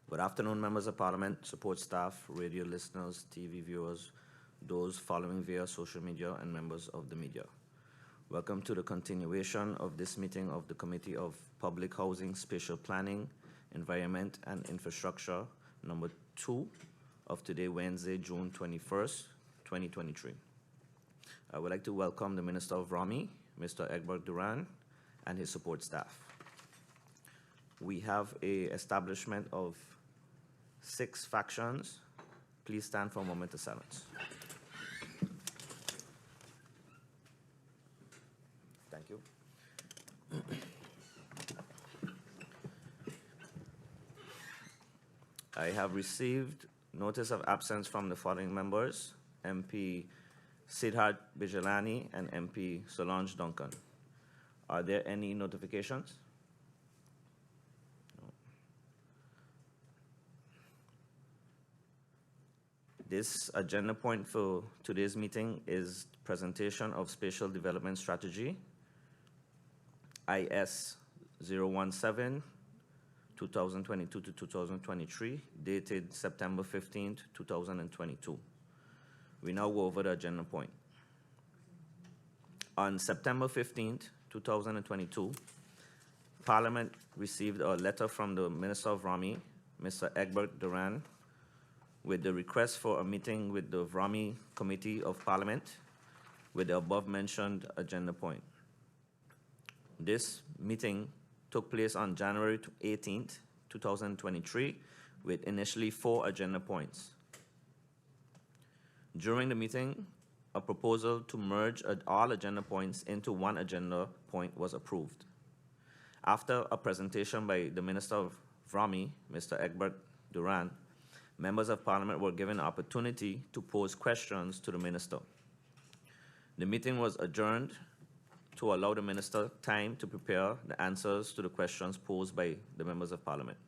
Good afternoon, members of Parliament, support staff, radio listeners, TV viewers, those following via social media, and members of the media. Welcome to the continuation of this meeting of the Committee of Public Housing, Spatial Planning, Environment, and Infrastructure, number 2 of today, Wednesday, June 21st, 2023. I would like to welcome the Minister of Cvromi, Mr. Egbert Duran, and his support staff. We have a establishment of 6 factions. Please stand for a moment of silence. Thank you. I have received notice of absence from the following members: MP Siddharth Bijolani and MP Solange Duncan. Are there any notifications? This agenda point for today's meeting is presentation of Spatial Development Strategy, IS 017, 2022 to 2023, dated September 15th, 2022. We now go over the agenda point. On September 15th, 2022, Parliament received a letter from the Minister of Cvromi, Mr. Egbert Duran, with the request for a meeting with the Cvromi Committee of Parliament with the above-mentioned agenda point. This meeting took place on January 18th, 2023, with initially 4 agenda points. During the meeting, a proposal to merge all agenda points into one agenda point was approved. After a presentation by the Minister of Cvromi, Mr. Egbert Duran, members of Parliament were given an opportunity to pose questions to the Minister. The meeting was adjourned to allow the Minister time to prepare the answers to the questions posed by the members of Parliament.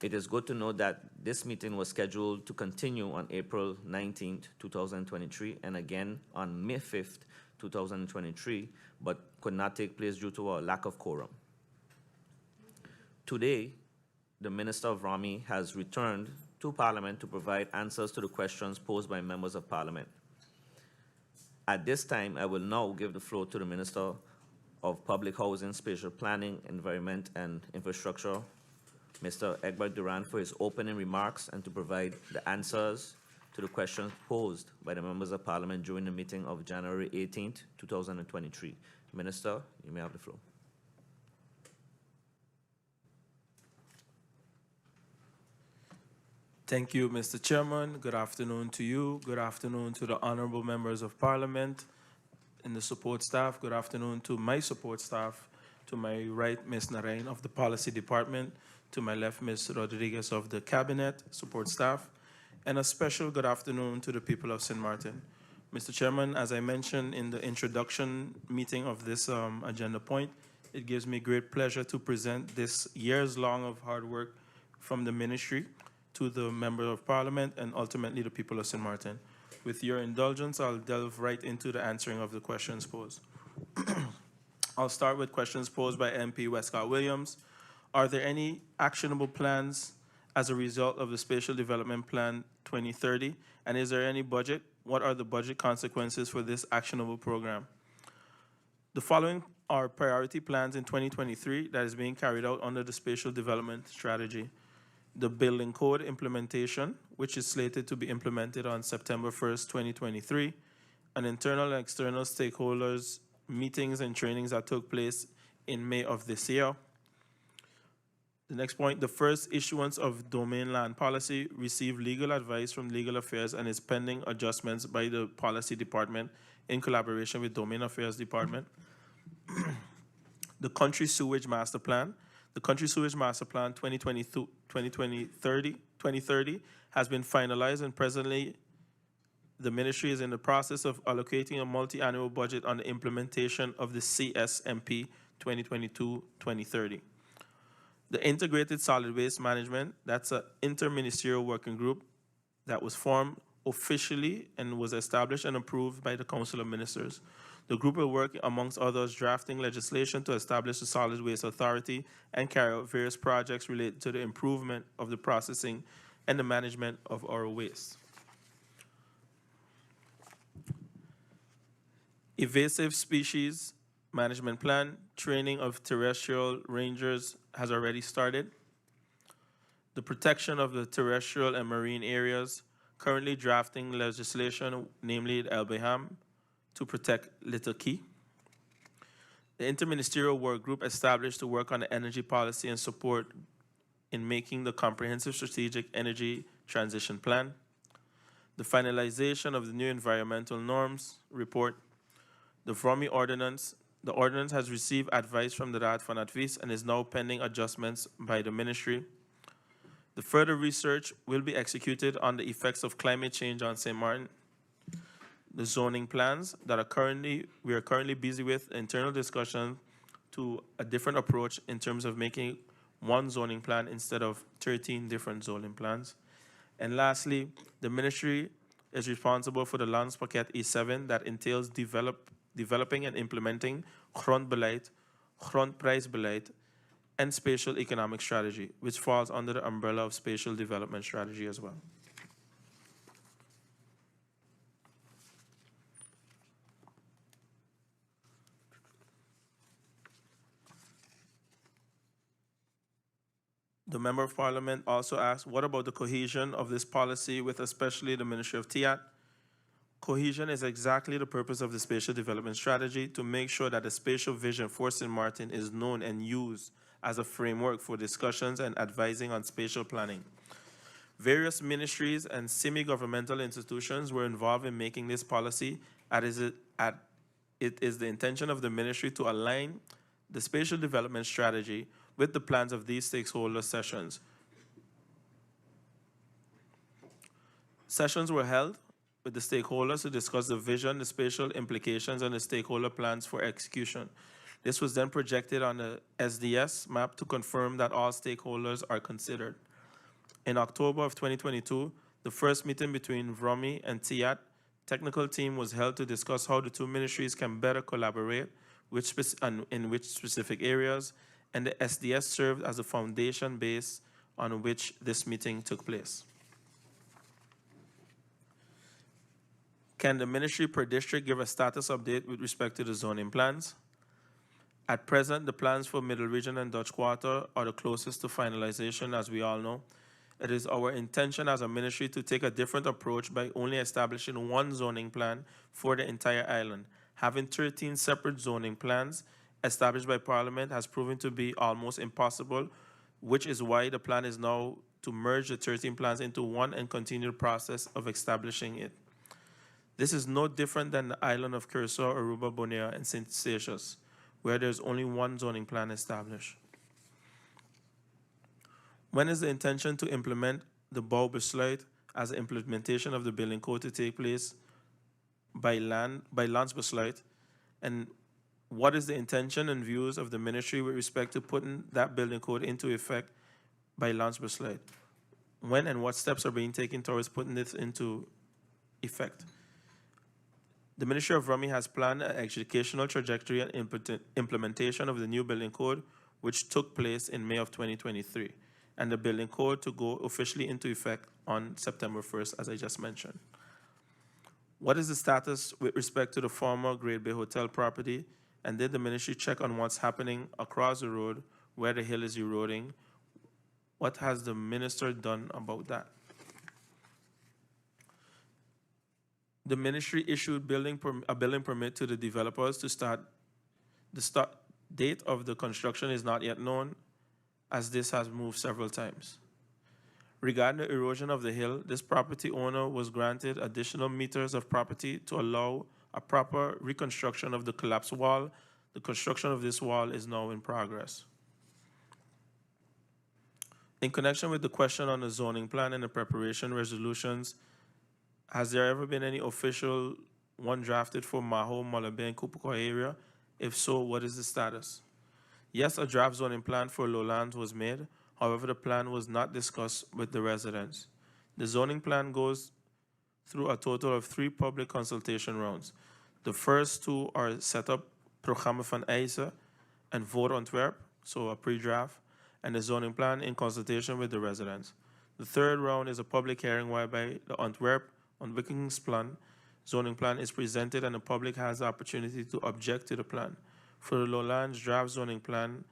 It is good to note that this meeting was scheduled to continue on April 19th, 2023, and again on May 5th, 2023, but could not take place due to a lack of quorum. Today, the Minister of Cvromi has returned to Parliament to provide answers to the questions posed by members of Parliament. At this time, I will now give the floor to the Minister of Public Housing, Spatial Planning, Environment, and Infrastructure, Mr. Egbert Duran, for his opening remarks and to provide the answers to the questions posed by the members of Parliament during the meeting of January 18th, 2023. Minister, you may have the floor. Thank you, Mr. Chairman. Good afternoon to you. Good afternoon to the honorable members of Parliament and the support staff. Good afternoon to my support staff. To my right, Ms. Narain of the Policy Department. To my left, Ms. Rodriguez of the Cabinet support staff. And a special good afternoon to the people of St. Martin. Mr. Chairman, as I mentioned in the introduction meeting of this agenda point, it gives me great pleasure to present this years long of hard work from the ministry to the Member of Parliament and ultimately the people of St. Martin. With your indulgence, I'll delve right into the answering of the questions posed. I'll start with questions posed by MP Westcott Williams. Are there any actionable plans as a result of the Spatial Development Plan 2030? And is there any budget? What are the budget consequences for this actionable program? The following are priority plans in 2023 that is being carried out under the Spatial Development Strategy. The Building Code implementation, which is slated to be implemented on September 1st, 2023, and internal and external stakeholders meetings and trainings that took place in May of this year. The next point, the first issuance of domain land policy received legal advice from Legal Affairs and is pending adjustments by the Policy Department in collaboration with Domain Affairs Department. The Country Sewage Master Plan. The Country Sewage Master Plan 2030 has been finalized, and presently the ministry is in the process of allocating a multi-annual budget on the implementation of the CSMP 2022-2030. The Integrated Solid Waste Management, that's an interministerial working group that was formed officially and was established and approved by the Council of Ministers. The group will work, amongst others, drafting legislation to establish a solid waste authority and carry out various projects related to the improvement of the processing and the management of our waste. Invasive species management plan, training of terrestrial rangers has already started. The protection of the terrestrial and marine areas, currently drafting legislation, namely the LBHAM, to protect Little Key. The Interministerial Work Group established to work on the energy policy and support in making the comprehensive strategic energy transition plan. The finalization of the new environmental norms report. The Cvromi ordinance. The ordinance has received advice from the Raad van Advies and is now pending adjustments by the ministry. The further research will be executed on the effects of climate change on St. Martin. The zoning plans that we are currently busy with internal discussion to a different approach in terms of making one zoning plan instead of 13 different zoning plans. And lastly, the ministry is responsible for the Landspakket E7 that entails developing and implementing grondbeleid, grondprijsbeleid, and spatial economic strategy, which falls under the umbrella of spatial development strategy as well. The Member of Parliament also asked, what about the cohesion of this policy with especially the Ministry of TIAT? Cohesion is exactly the purpose of the spatial development strategy, to make sure that the spatial vision for St. Martin is known and used as a framework for discussions and advising on spatial planning. Various ministries and semi-governmental institutions were involved in making this policy, it is the intention of the ministry to align the spatial development strategy with the plans of these stakeholder sessions. Sessions were held with the stakeholders to discuss the vision, the spatial implications, and the stakeholder plans for execution. This was then projected on the SDS map to confirm that all stakeholders are considered. In October of 2022, the first meeting between Cvromi and TIAT technical team was held to discuss how the two ministries can better collaborate in which specific areas, and the SDS served as a foundation base on which this meeting took place. Can the ministry per district give a status update with respect to the zoning plans? At present, the plans for Middle Region and Dutch Quarter are the closest to finalization, as we all know. It is our intention as a ministry to take a different approach by only establishing one zoning plan for the entire island. Having 13 separate zoning plans established by Parliament has proven to be almost impossible, which is why the plan is now to merge the 13 plans into one and continue the process of establishing it. This is no different than the island of Curacao, Aruba, Bonaire, and St. Eustatius, where there's only one zoning plan established. When is the intention to implement the bouwbesluit as the implementation of the building code to take place by landsbesluit? And what is the intention and views of the ministry with respect to putting that building code into effect by landsbesluit? When and what steps are being taken towards putting this into effect? The Ministry of Cvromi has planned an educational trajectory and implementation of the new building code, which took place in May of 2023, and the building code to go officially into effect on September 1st, as I just mentioned. What is the status with respect to the former Great Bay Hotel property, and did the ministry check on what's happening across the road where the hill is eroding? What has the minister done about that? The ministry issued a building permit to the developers to start. The start date of the construction is not yet known, as this has moved several times. Regarding the erosion of the hill, this property owner was granted additional meters of property to allow a proper reconstruction of the collapsed wall. The construction of this wall is now in progress. In connection with the question on the zoning plan and the preparation resolutions, has there ever been any official one drafted for Maho, Malabe, and Kupukwa area? If so, what is the status? Yes, a draft zoning plan for lowlands was made. However, the plan was not discussed with the residents. The zoning plan goes through a total of 3 public consultation rounds. The first two are set up Programma van Eisen and Voorontwerp, so a pre-draft, and the zoning plan in consultation with the residents. The third round is a public hearing whereby the Antwerp Ontwikkelingsplan zoning plan is presented and the public has the opportunity to object to the plan. For the Lowlands draft zoning plan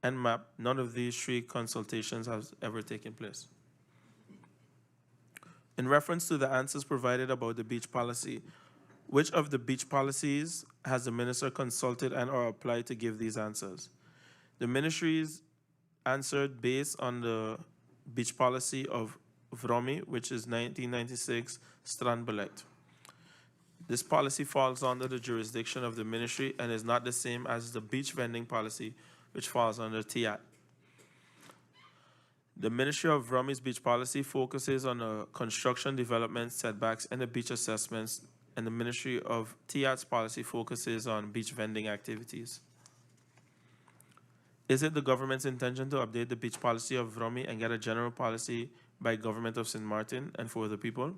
and map, none of these three consultations has ever taken place. In reference to the answers provided about the beach policy, which of the beach policies has the minister consulted and or applied to give these answers? The ministries answered based on the beach policy of Cvromi, which is 1996 strandbeleid. This policy falls under the jurisdiction of the ministry and is not the same as the beach vending policy, which falls under TIAT. The Ministry of Vromi's beach policy focuses on the construction, development, setbacks, and the beach assessments, and the Ministry of TIAT's policy focuses on beach vending activities. Is it the government's intention to update the beach policy of Vromi and get a general policy by government of St. Martin and for the people?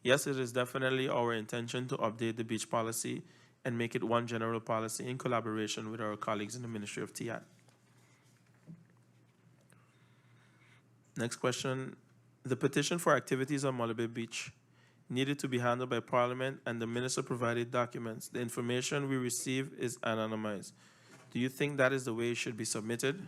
Yes, it is definitely our intention to update the beach policy and make it one general policy in collaboration with our colleagues in the Ministry of TIAT. Next question. The petition for activities on Malibu Beach needed to be handled by Parliament and the Minister provided documents. The information we receive is anonymized. Do you think that is the way it should be submitted?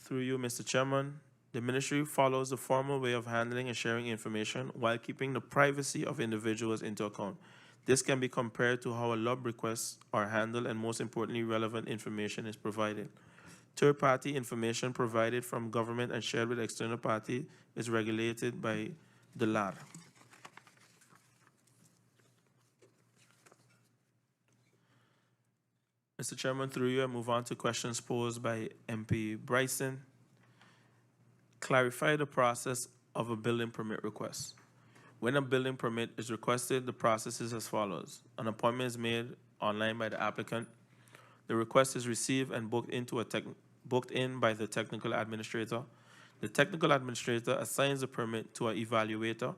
Through you, Mr. Chairman, the Ministry follows the formal way of handling and sharing information while keeping the privacy of individuals into account. This can be compared to how a LUB requests are handled and most importantly, relevant information is provided. Third-party information provided from government and shared with external party is regulated by the LAR. Mr. Chairman, through you, I move on to questions posed by MP Bryson. Clarify the process of a building permit request. When a building permit is requested, the process is as follows. An appointment is made online by the applicant. The request is received and booked in by the technical administrator. The technical administrator assigns the permit to an evaluator.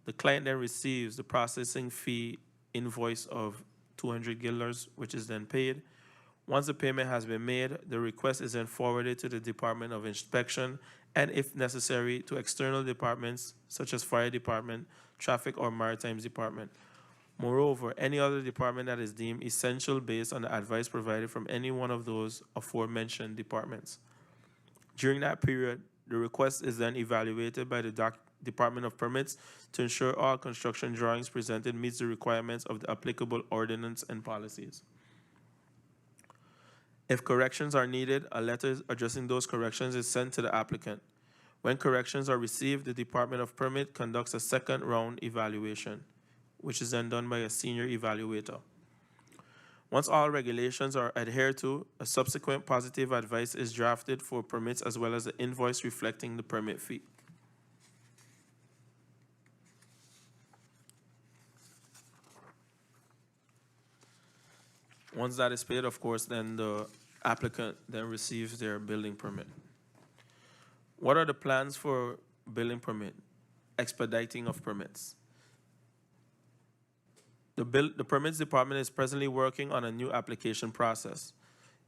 The client then receives the processing fee invoice of 200 guilders, which is then paid. Once the payment has been made, the request is then forwarded to the Department of Inspection and, if necessary, to external departments such as Fire Department, Traffic or Maritime Department. Moreover, any other department that is deemed essential based on the advice provided from any one of those aforementioned departments. During that period, the request is then evaluated by the Department of Permits to ensure all construction drawings presented meets the requirements of the applicable ordinance and policies. If corrections are needed, a letter addressing those corrections is sent to the applicant. When corrections are received, the Department of Permit conducts a second round evaluation, which is then done by a senior evaluator. Once all regulations are adhered to, a subsequent positive advice is drafted for permits as well as the invoice reflecting the permit fee. Once that is paid, of course, then the applicant then receives their building permit. What are the plans for building permit? Expediting of permits. The permits department is presently working on a new application process.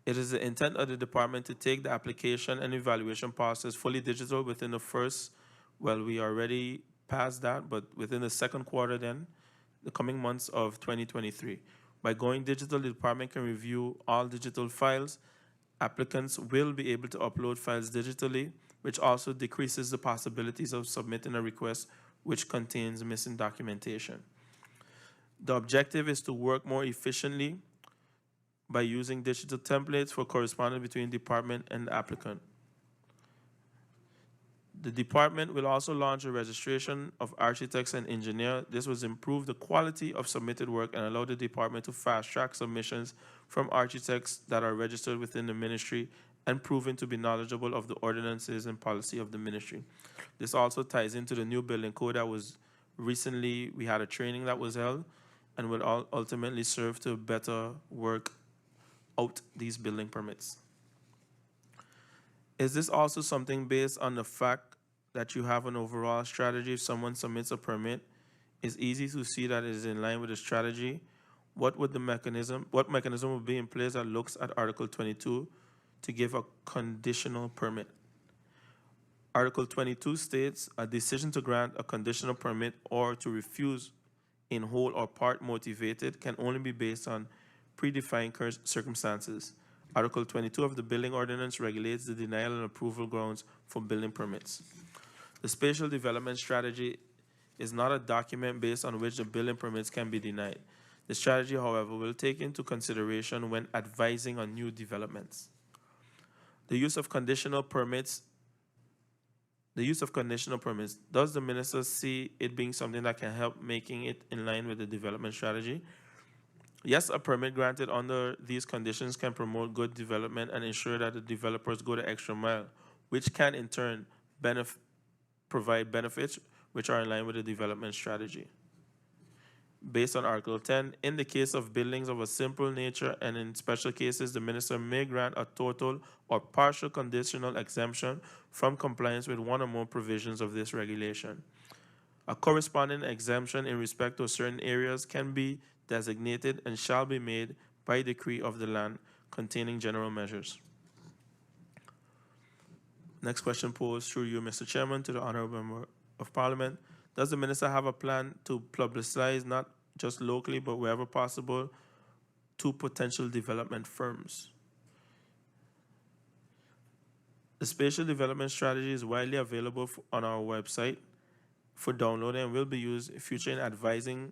It is the intent of the department to take the application and evaluation process fully digital within the first, well, we are already past that, but within the second quarter then, the coming months of 2023. By going digital, the department can review all digital files. Applicants will be able to upload files digitally, which also decreases the possibilities of submitting a request which contains missing documentation. The objective is to work more efficiently by using digital templates for correspondence between department and applicant. The department will also launch a registration of architects and engineers. This will improve the quality of submitted work and allow the department to fast-track submissions from architects that are registered within the ministry and proven to be knowledgeable of the ordinances and policy of the ministry. This also ties into the new building code that was recently, we had a training that was held, and will ultimately serve to better work out these building permits. Is this also something based on the fact that you have an overall strategy if someone submits a permit It's easy to see that it is in line with the strategy. What mechanism would be in place that looks at Article 22 to give a conditional permit? Article 22 states a decision to grant a conditional permit or to refuse in whole or part motivated can only be based on predefined circumstances. Article 22 of the building ordinance regulates the denial and approval grounds for building permits. The spatial development strategy is not a document based on which the building permits can be denied. The strategy, however, will take into consideration when advising on new developments. The use of conditional permits. Does the minister see it being something that can help making it in line with the development strategy? Yes, a permit granted under these conditions can promote good development and ensure that the developers go the extra mile, which can in turn provide benefits which are in line with the development strategy. Based on Article 10, in the case of buildings of a simple nature and in special cases, the minister may grant a total or partial conditional exemption from compliance with one or more provisions of this regulation. A corresponding exemption in respect to certain areas can be designated and shall be made by decree of the land containing general measures. Next question posed through you, Mr. Chairman, to the Honorable Member of Parliament. Does the minister have a plan to publicize, not just locally, but wherever possible, to potential development firms? The spatial development strategy is widely available on our website for downloading and will be used in future in advising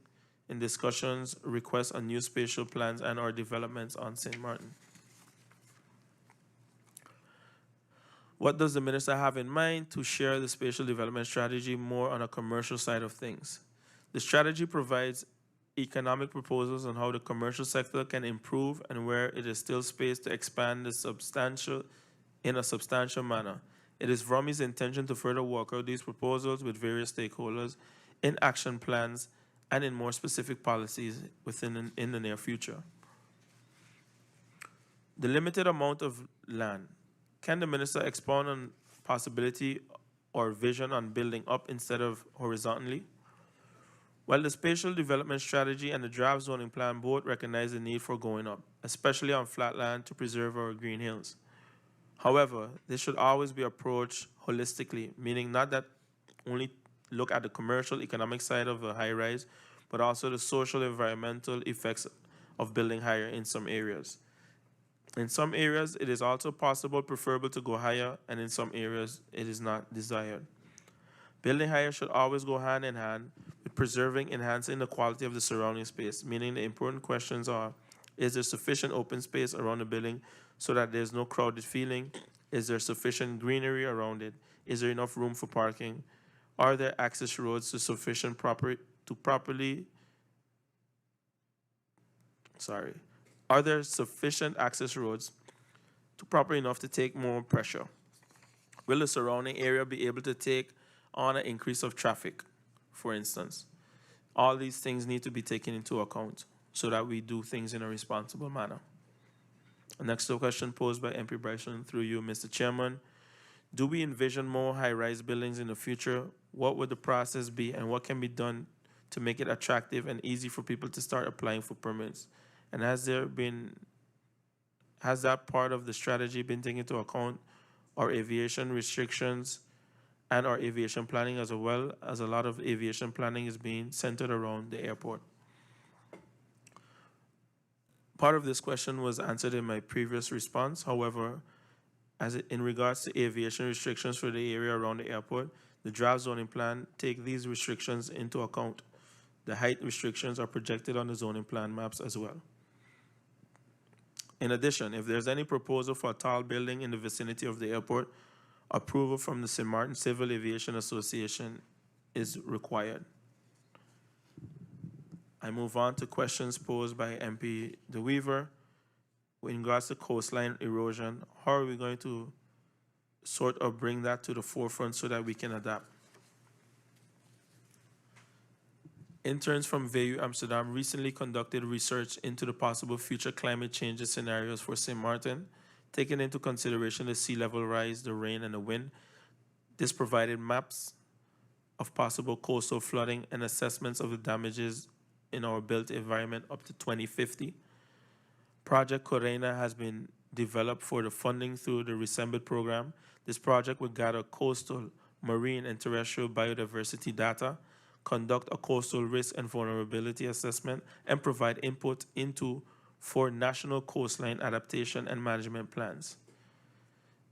in discussions, requests on new spatial plans and or developments on St. Martin. What does the minister have in mind to share the spatial development strategy more on a commercial side of things? The strategy provides economic proposals on how the commercial sector can improve and where it is still space to expand in a substantial manner. It is Cvromi's intention to further work out these proposals with various stakeholders in action plans and in more specific policies in the near future. The limited amount of land. Can the minister expound on possibility or vision on building up instead of horizontally? While the spatial development strategy and the draft zoning plan both recognize the need for going up, especially on flat land to preserve our green hills. However, this should always be approached holistically, meaning not that only look at the commercial economic side of a high rise, but also the social environmental effects of building higher in some areas. In some areas, it is also possible, preferable to go higher, and in some areas, it is not desired. Building higher should always go hand in hand with preserving, enhancing the quality of the surrounding space, meaning the important questions are, is there sufficient open space around the building so that there's no crowded feeling? Is there sufficient greenery around it? Is there enough room for parking? Are there access roads to sufficient Are there sufficient access roads to properly enough to take more pressure? Will the surrounding area be able to take on an increase of traffic, for instance? All these things need to be taken into account so that we do things in a responsible manner. The next question posed by MP Bryson through you, Mr. Chairman. Do we envision more high-rise buildings in the future? What would the process be and what can be done to make it attractive and easy for people to start applying for permits? And has that part of the strategy been taken into account, our aviation restrictions and our aviation planning, as well as a lot of aviation planning is being centered around the airport? Part of this question was answered in my previous response. However, in regards to aviation restrictions for the area around the airport, the draft zoning plan take these restrictions into account. The height restrictions are projected on the zoning plan maps as well. In addition, if there's any proposal for a tall building in the vicinity of the airport, approval from the St. Martin Civil Aviation Association is required. I move on to questions posed by MP DeWeaver. In regards to coastline erosion, how are we going to sort of bring that to the forefront so that we can adapt? Interns from VU Amsterdam recently conducted research into the possible future climate change scenarios for St. Martin, taking into consideration the sea level rise, the rain, and the wind. This provided maps of possible coastal flooding and assessments of the damages in our built environment up to 2050. Project Corena has been developed for the funding through the Resembed program. This project would gather coastal, marine, and terrestrial biodiversity data, conduct a coastal risk and vulnerability assessment, and provide input into for national coastline adaptation and management plans.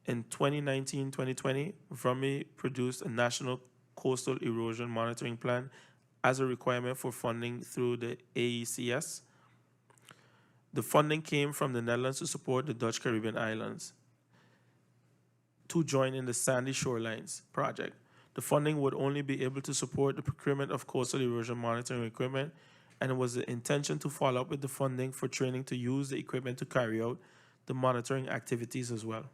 In 2019-2020, Cvromi produced a national coastal erosion monitoring plan as a requirement for funding through the AECS. The funding came from the Netherlands to support the Dutch Caribbean islands to join in the Sandy Shorelines project. The funding would only be able to support the procurement of coastal erosion monitoring equipment, and it was the intention to follow up with the funding for training to use the equipment to carry out the monitoring activities as well.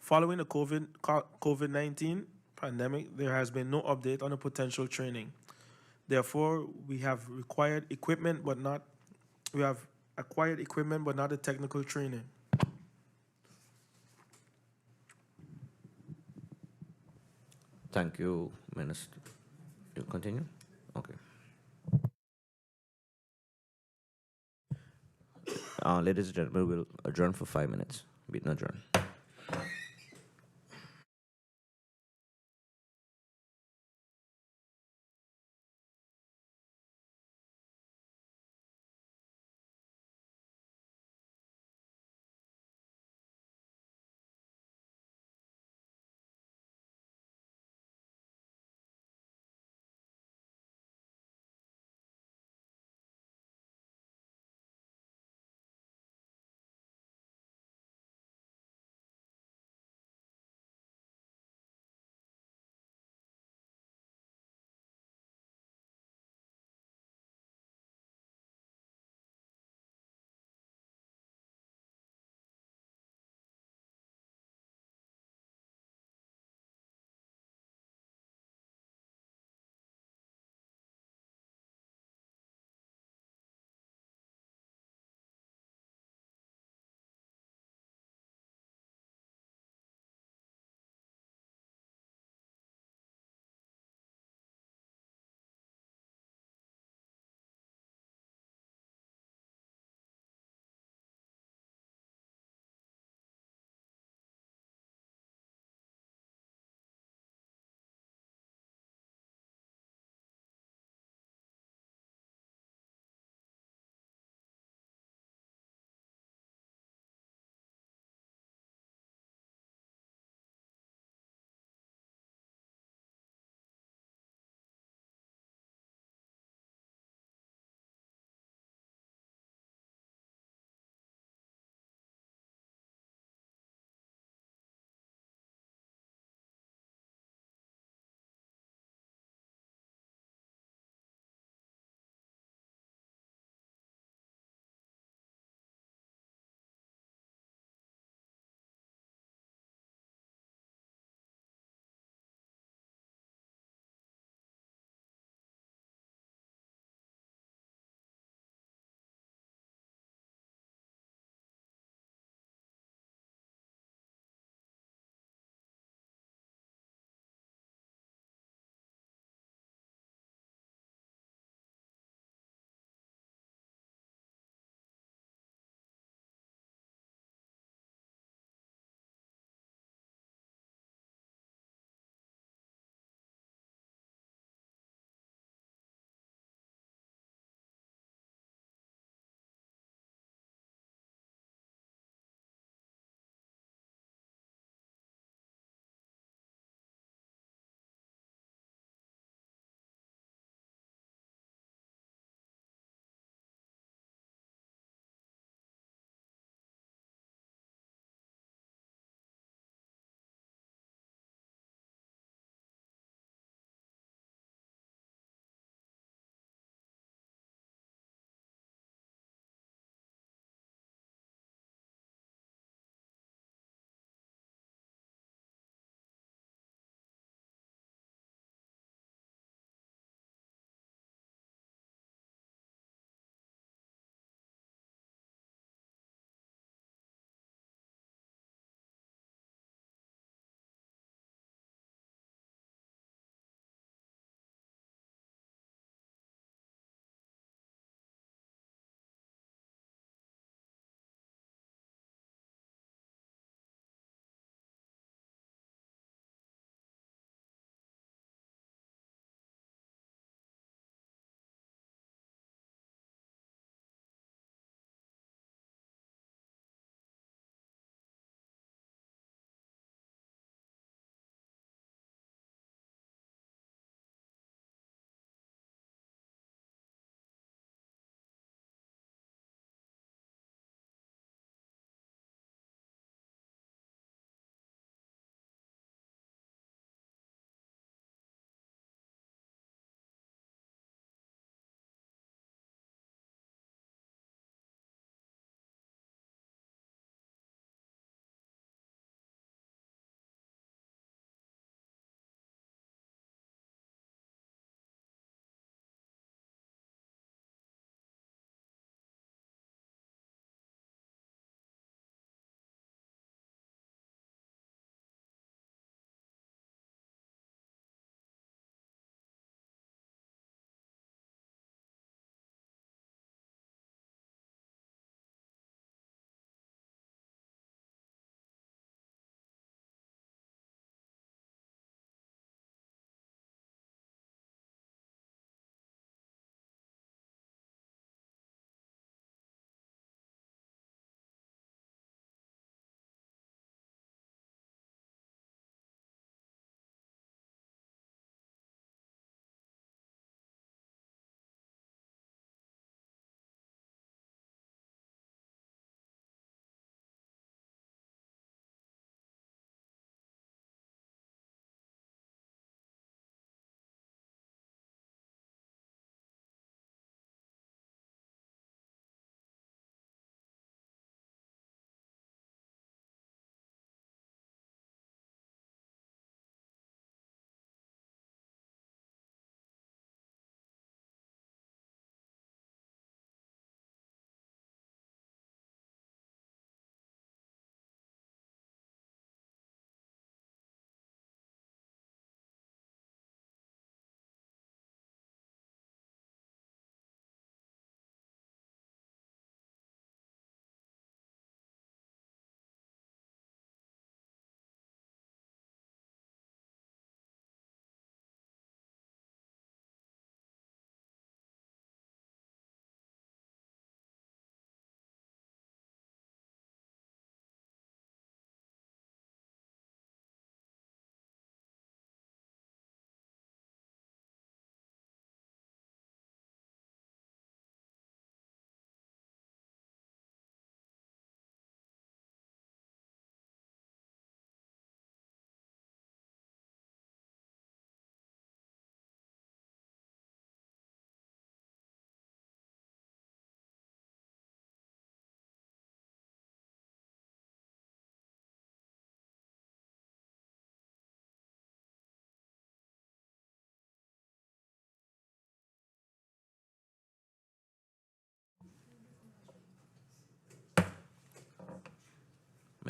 Following the COVID-19 pandemic, there has been no update on the potential training. Therefore, we have acquired equipment, but not the technical training. Thank you, Minister. You continue? Okay. Ladies and gentlemen, we'll adjourn for 5 minutes. Meeting adjourned.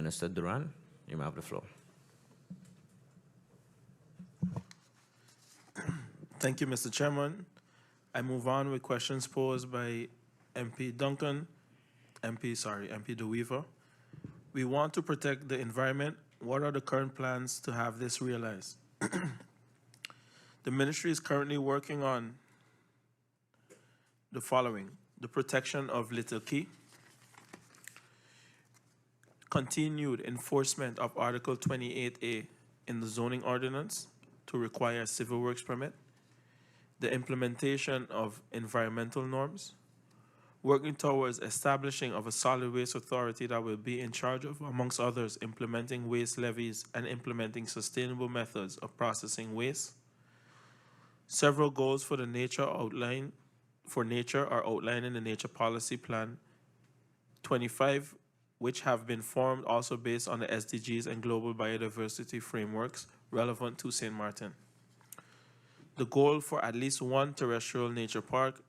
Minister Duran, you may have the floor. Thank you, Mr. Chairman. I move on with questions posed by MP DeWeaver. We want to protect the environment. What are the current plans to have this realized? The ministry is currently working on the following: the protection of Little Key, continued enforcement of Article 28A in the zoning ordinance to require a civil works permit, the implementation of environmental norms, working towards establishing of a solid waste authority that will be in charge of, amongst others, implementing waste levies and implementing sustainable methods of processing waste. Several goals for nature are outlined in the Nature Policy Plan 25, which have been formed also based on the SDGs and global biodiversity frameworks relevant to St. Martin. The goal for at least one terrestrial nature park,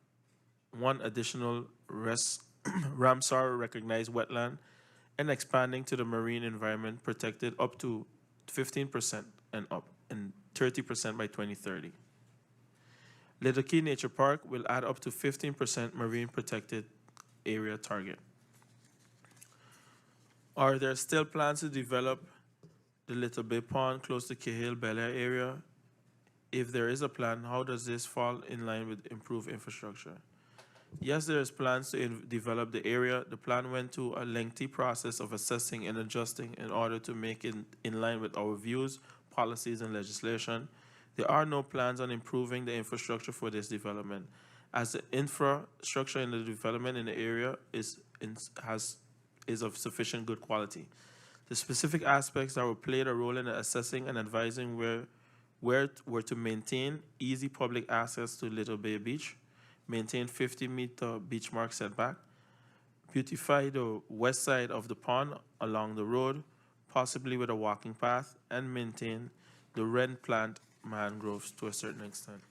one additional Ramsar recognized wetland, and expanding to the marine environment protected up to 15% and up, and 30% by 2030. Little Key Nature Park will add up to 15% marine protected area target. Are there still plans to develop the Little Bay Pond close to Cahill Bel Air area? If there is a plan, how does this fall in line with improved infrastructure? Yes, there is plans to develop the area. The plan went through a lengthy process of assessing and adjusting in order to make it in line with our views, policies, and legislation. There are no plans on improving the infrastructure for this development, as the infrastructure in the development in the area is of sufficient good quality. The specific aspects that will play a role in assessing and advising were to maintain easy public access to Little Bay Beach, maintain 50-meter beach mark setback, beautify the west side of the pond along the road, possibly with a walking path, and maintain the wren plant mangroves to a certain extent.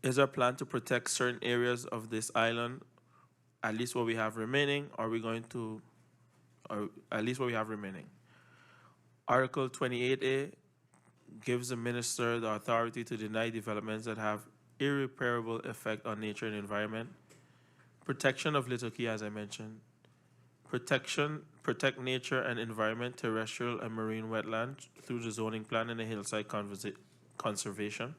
Is our plan to protect certain areas of this island, at least what we have remaining? Are we going to, or at least what we have remaining? Article 28A gives the minister the authority to deny developments that have irreparable effect on nature and environment. Protection of Little Key, as I mentioned. Protect nature and environment, terrestrial and marine wetlands through the zoning plan and the hillside conservation.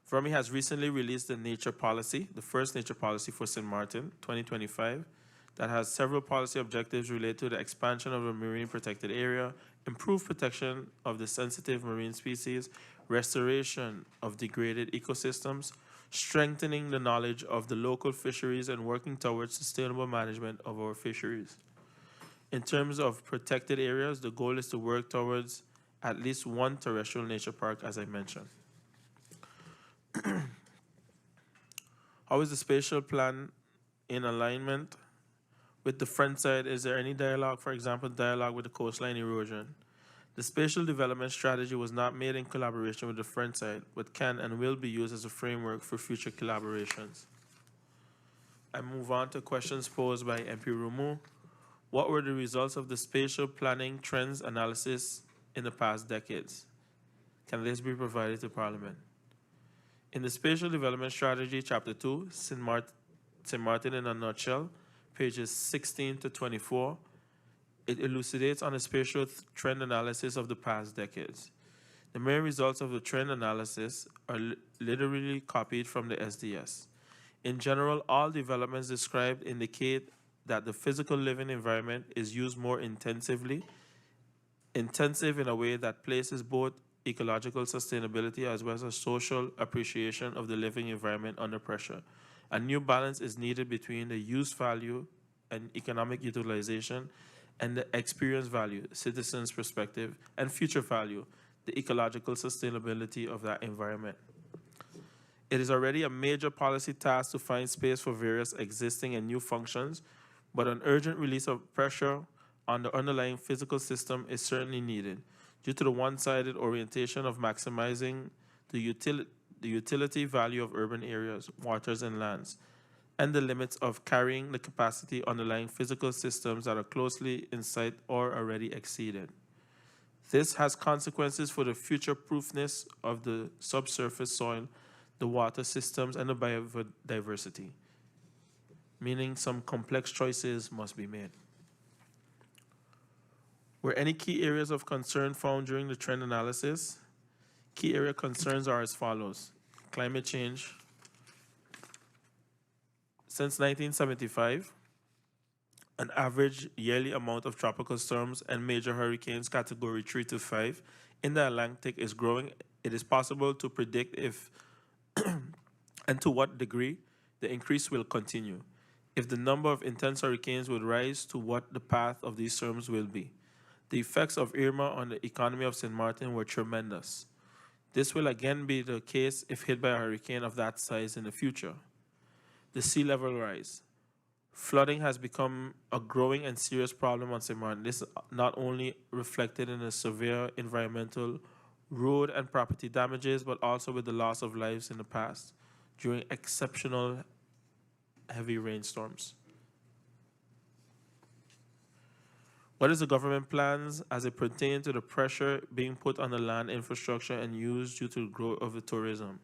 Cvromi has recently released the nature policy, the first nature policy for St. Martin, 2025, that has several policy objectives related to the expansion of a marine protected area, improved protection of the sensitive marine species, restoration of degraded ecosystems, strengthening the knowledge of the local fisheries, and working towards sustainable management of our fisheries. In terms of protected areas, the goal is to work towards at least one terrestrial nature park, as I mentioned. How is the spatial plan in alignment with the front side? Is there any dialogue, for example, dialogue with the coastline erosion? The spatial development strategy was not made in collaboration with the front side, but can and will be used as a framework for future collaborations. I move on to questions posed by MP Rumu. What were the results of the spatial planning trends analysis in the past decades? Can this be provided to Parliament? In the Spatial Development Strategy, Chapter 2, St. Martin in a nutshell, pages 16 to 24, it elucidates on a spatial trend analysis of the past decades. The main results of the trend analysis are literally copied from the SDS. In general, all developments described indicate that the physical living environment is used more intensive in a way that places both ecological sustainability as well as social appreciation of the living environment under pressure. A new balance is needed between the use value and economic utilization and the experience value, citizens' perspective, and future value, the ecological sustainability of that environment. It is already a major policy task to find space for various existing and new functions, but an urgent release of pressure on the underlying physical system is certainly needed due to the one-sided orientation of maximizing the utility value of urban areas, waters, and lands, and the limits of carrying the capacity underlying physical systems that are closely in sight or already exceeded. This has consequences for the future-proofness of the subsurface soil, the water systems, and the biodiversity, meaning some complex choices must be made. Were any key areas of concern found during the trend analysis? Key area concerns are as follows. Climate change. Since 1975, an average yearly amount of tropical storms and major hurricanes category 3 to 5 in the Atlantic is growing. It is possible to predict if and to what degree the increase will continue. If the number of intense hurricanes would rise, to what the path of these storms will be. The effects of Irma on the economy of St. Martin were tremendous. This will again be the case if hit by a hurricane of that size in the future. The sea level rise. Flooding has become a growing and serious problem on St. Martin. This is not only reflected in the severe environmental, road and property damages, but also with the loss of lives in the past during exceptional heavy rainstorms. What is the government plans as it pertains to the pressure being put on the land infrastructure and use due to the growth of the tourism?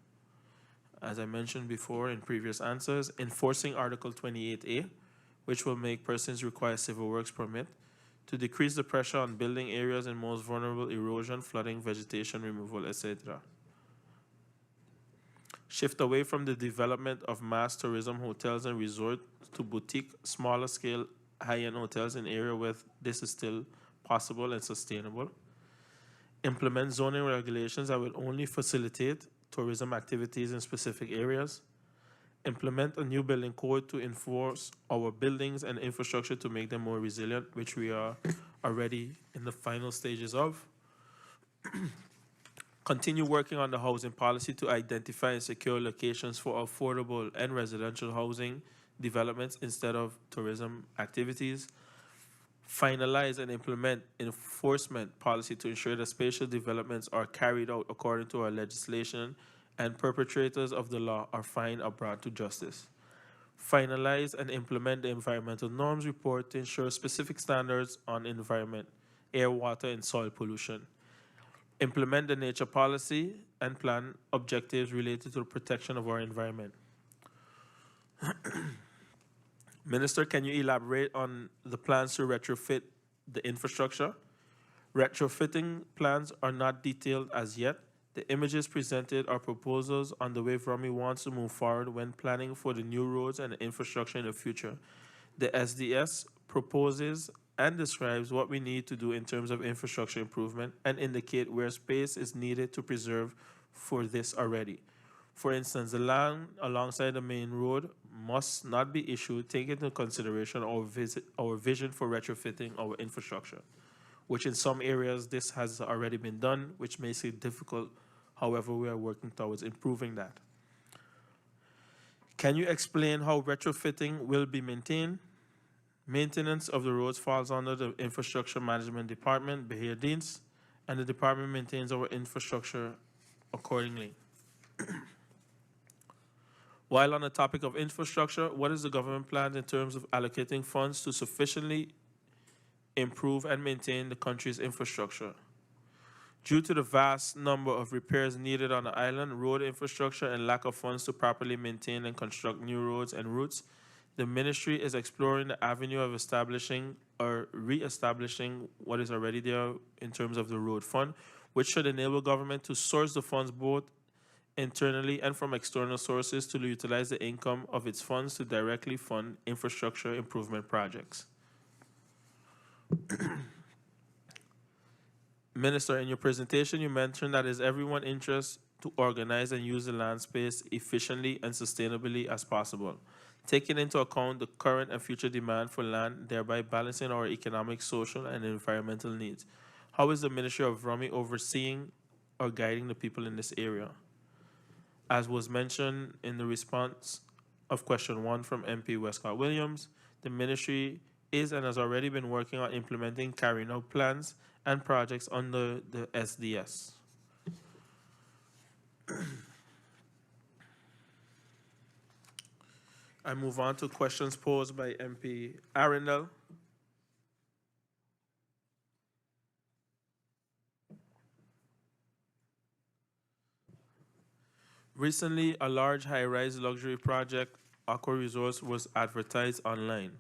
As I mentioned before in previous answers, enforcing Article 28A, which will make persons require civil works permit, to decrease the pressure on building areas in most vulnerable erosion, flooding, vegetation removal, etc. Shift away from the development of mass tourism hotels and resorts to boutique, smaller scale high-end hotels in areas where this is still possible and sustainable. Implement zoning regulations that will only facilitate tourism activities in specific areas. Implement a new building code to enforce our buildings and infrastructure to make them more resilient, which we are already in the final stages of. Continue working on the housing policy to identify and secure locations for affordable and residential housing developments instead of tourism activities. Finalize and implement enforcement policy to ensure that spatial developments are carried out according to our legislation and perpetrators of the law are fined or brought to justice. Finalize and implement the environmental norms report to ensure specific standards on environment, air, water, and soil pollution. Implement the nature policy and plan objectives related to the protection of our environment. Minister, can you elaborate on the plans to retrofit the infrastructure? Retrofitting plans are not detailed as yet. The images presented are proposals on the way Cvromi wants to move forward when planning for the new roads and infrastructure in the future. The SDS proposes and describes what we need to do in terms of infrastructure improvement and indicate where space is needed to preserve for this already. For instance, the land alongside the main road must not be issued, taking into consideration our vision for retrofitting our infrastructure, which in some areas this has already been done, which makes it difficult. However, we are working towards improving that. Can you explain how retrofitting will be maintained? Maintenance of the roads falls under the Infrastructure Management Department, Beheer Dienst, and the department maintains our infrastructure accordingly. While on the topic of infrastructure, what is the government plan in terms of allocating funds to sufficiently improve and maintain the country's infrastructure? Due to the vast number of repairs needed on the island, road infrastructure, and lack of funds to properly maintain and construct new roads and routes, the ministry is exploring the avenue of establishing or re-establishing what is already there in terms of the road fund, which should enable government to source the funds both internally and from external sources to utilize the income of its funds to directly fund infrastructure improvement projects. Minister, in your presentation, you mentioned that it is everyone's interest to organize and use the land space efficiently and sustainably as possible, taking into account the current and future demand for land, thereby balancing our economic, social, and environmental needs. How is the Ministry of Cvromi overseeing or guiding the people in this area? As was mentioned in the response of question 1 from MP Westcott Williams, the ministry is and has already been working on implementing carrying out plans and projects under the SDS. I move on to questions posed by MP Arundel. Recently, a large high-rise luxury project, Aqua Resource, was advertised online,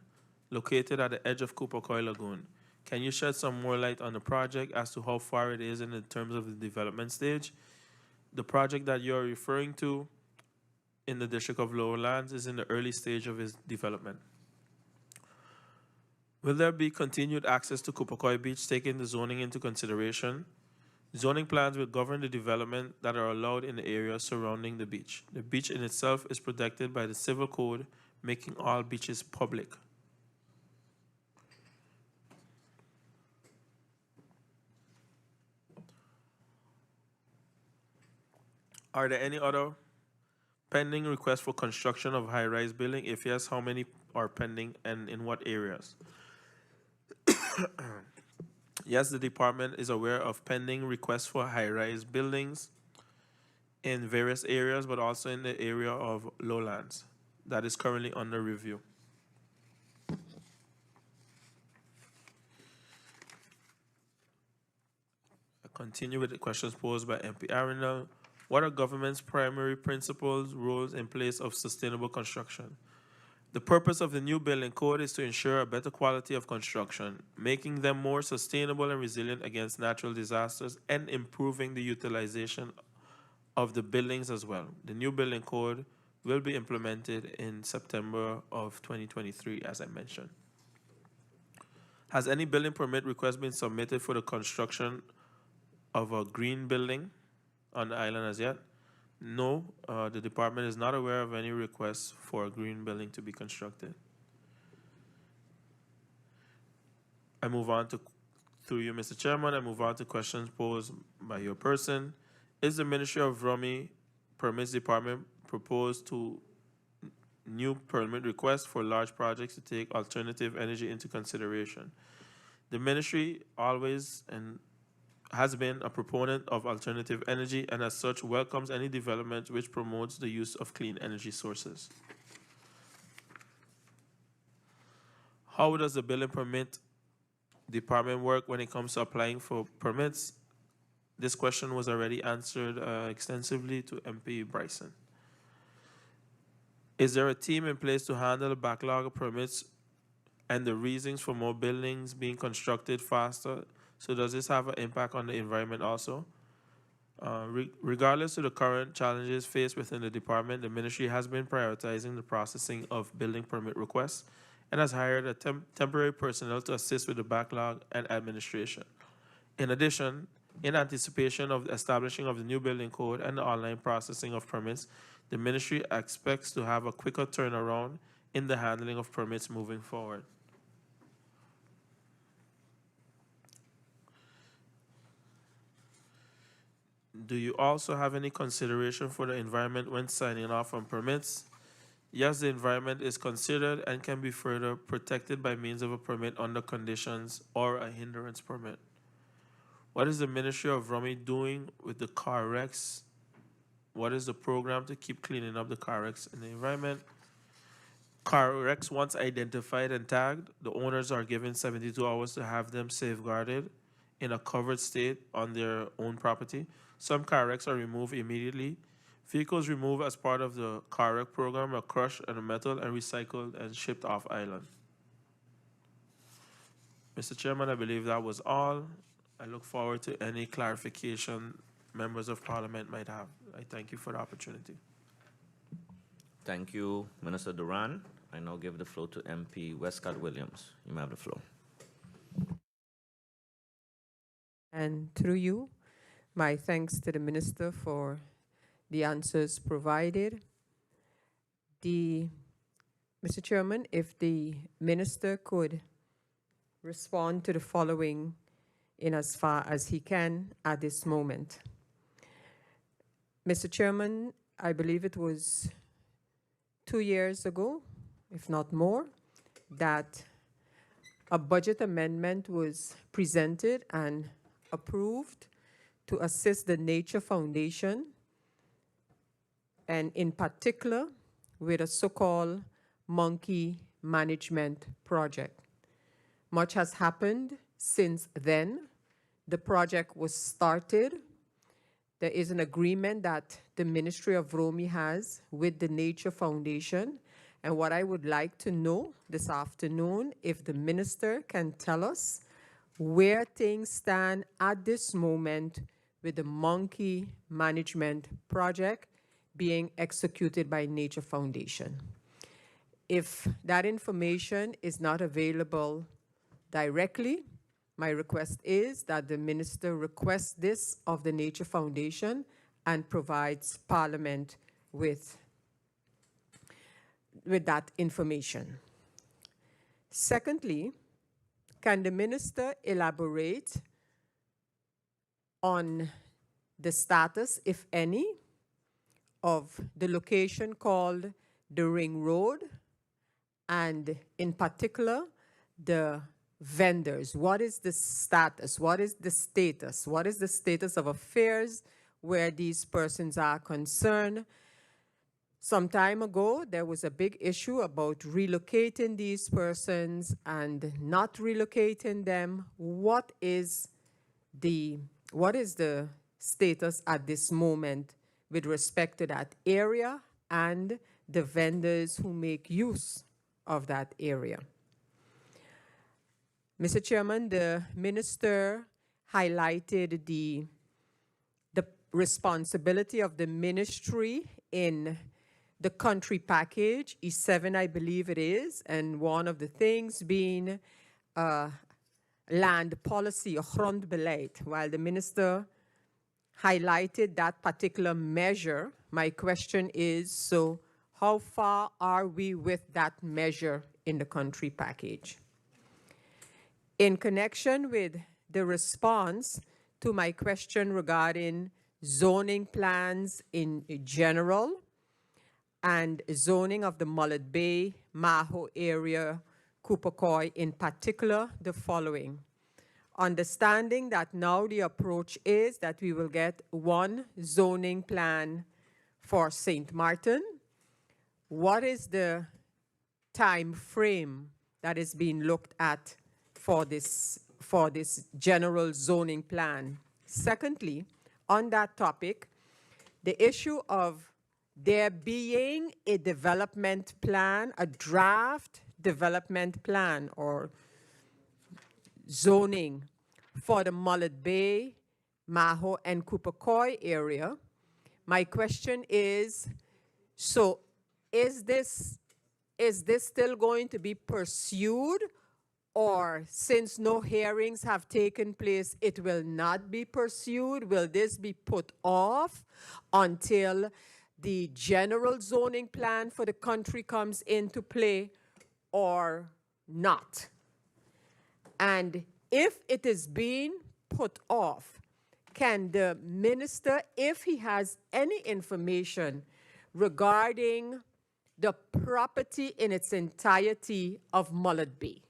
located at the edge of Coopercoy Lagoon. Can you shed some more light on the project as to how far it is in the terms of the development stage? The project that you're referring to in the District of Lowlands is in the early stage of its development. Will there be continued access to Coopercoy Beach, taking the zoning into consideration? Zoning plans will govern the development that are allowed in the area surrounding the beach. The beach in itself is protected by the Civil Code, making all beaches public. Are there any other pending requests for construction of high-rise building? If yes, how many are pending and in what areas? Yes, the department is aware of pending requests for high-rise buildings in various areas, but also in the area of lowlands. That is currently under review. I continue with the questions posed by MP Arundel. What are government's primary principles, rules in place of sustainable construction? The purpose of the new building code is to ensure a better quality of construction, making them more sustainable and resilient against natural disasters, and improving the utilization of the buildings as well. The new building code will be implemented in September of 2023, as I mentioned. Has any building permit request been submitted for the construction of a green building on the island as yet? No, the department is not aware of any requests for a green building to be constructed. I move on to, through you, Mr. Chairman, I move on to questions posed by your person. Is the Ministry of Cvromi Permits Department proposed to new permit requests for large projects to take alternative energy into consideration? The ministry always and has been a proponent of alternative energy and as such welcomes any development which promotes the use of clean energy sources. How does the building permit department work when it comes to applying for permits? This question was already answered extensively to MP Bryson. Is there a team in place to handle the backlog of permits and the reasons for more buildings being constructed faster? So does this have an impact on the environment also? Regardless of the current challenges faced within the department, the ministry has been prioritizing the processing of building permit requests and has hired a temporary personnel to assist with the backlog and administration. In addition, in anticipation of the establishing of the new building code and the online processing of permits, the ministry expects to have a quicker turnaround in the handling of permits moving forward. Do you also have any consideration for the environment when signing off on permits? Yes, the environment is considered and can be further protected by means of a permit under conditions or a hindrance permit. What is the Ministry of Cvromi doing with the car wrecks? What is the program to keep cleaning up the car wrecks in the environment? Car wrecks, once identified and tagged, the owners are given 72 hours to have them safeguarded in a covered state on their own property. Some car wrecks are removed immediately. Vehicles removed as part of the car wreck program are crushed and metal and recycled and shipped off island. Mr. Chairman, I believe that was all. I look forward to any clarification members of Parliament might have. I thank you for the opportunity. Thank you, Minister Duran. I now give the floor to MP Westcott Williams. You may have the floor. And through you, my thanks to the Minister for the answers provided. Mr. Chairman, if the Minister could respond to the following in as far as he can at this moment. Mr. Chairman, I believe it was 2 years ago, if not more, that a budget amendment was presented and approved to assist the Nature Foundation, and in particular with a so-called monkey management project. Much has happened since then. The project was started. There is an agreement that the Ministry of Cvromi has with the Nature Foundation. And what I would like to know this afternoon, if the minister can tell us where things stand at this moment with the monkey management project being executed by Nature Foundation. If that information is not available directly, my request is that the minister requests this of the Nature Foundation and provides Parliament with that information. Secondly, can the minister elaborate on the status, if any, of the location called the Ring Road, and in particular, the vendors? What is the status? What is the status? What is the status of affairs where these persons are concerned? Some time ago, there was a big issue about relocating these persons and not relocating them. What is the status at this moment with respect to that area and the vendors who make use of that area? Mr. Chairman, the minister highlighted the responsibility of the ministry in the country package, E7, I believe it is, and one of the things being land policy, or grondbeleid. While the minister highlighted that particular measure, my question is, so how far are we with that measure in the country package? In connection with the response to my question regarding zoning plans in general and zoning of the Mullet Bay, Maho area, Kupakoy in particular, the following. Understanding that now the approach is that we will get one zoning plan for St. Martin. What is the time frame that is being looked at for this general zoning plan? Secondly, on that topic, the issue of there being a development plan, a draft development plan or zoning for the Mullet Bay, Maho, and Kupakoy area. My question is, so is this still going to be pursued, or since no hearings have taken place, it will not be pursued? Will this be put off until the general zoning plan for the country comes into play, or not? And if it is being put off, can the minister, if he has any information regarding the property in its entirety of Mullet Bay,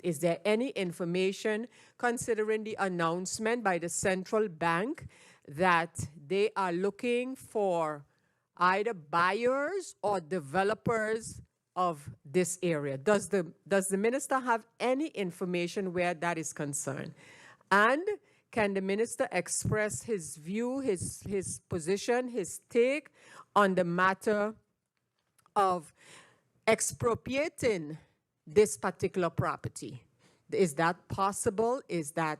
is there any information considering the announcement by the central bank that they are looking for either buyers or developers of this area? Does the minister have any information where that is concerned? And can the minister express his view, his position, his take on the matter of expropriating this particular property? Is that possible? Is that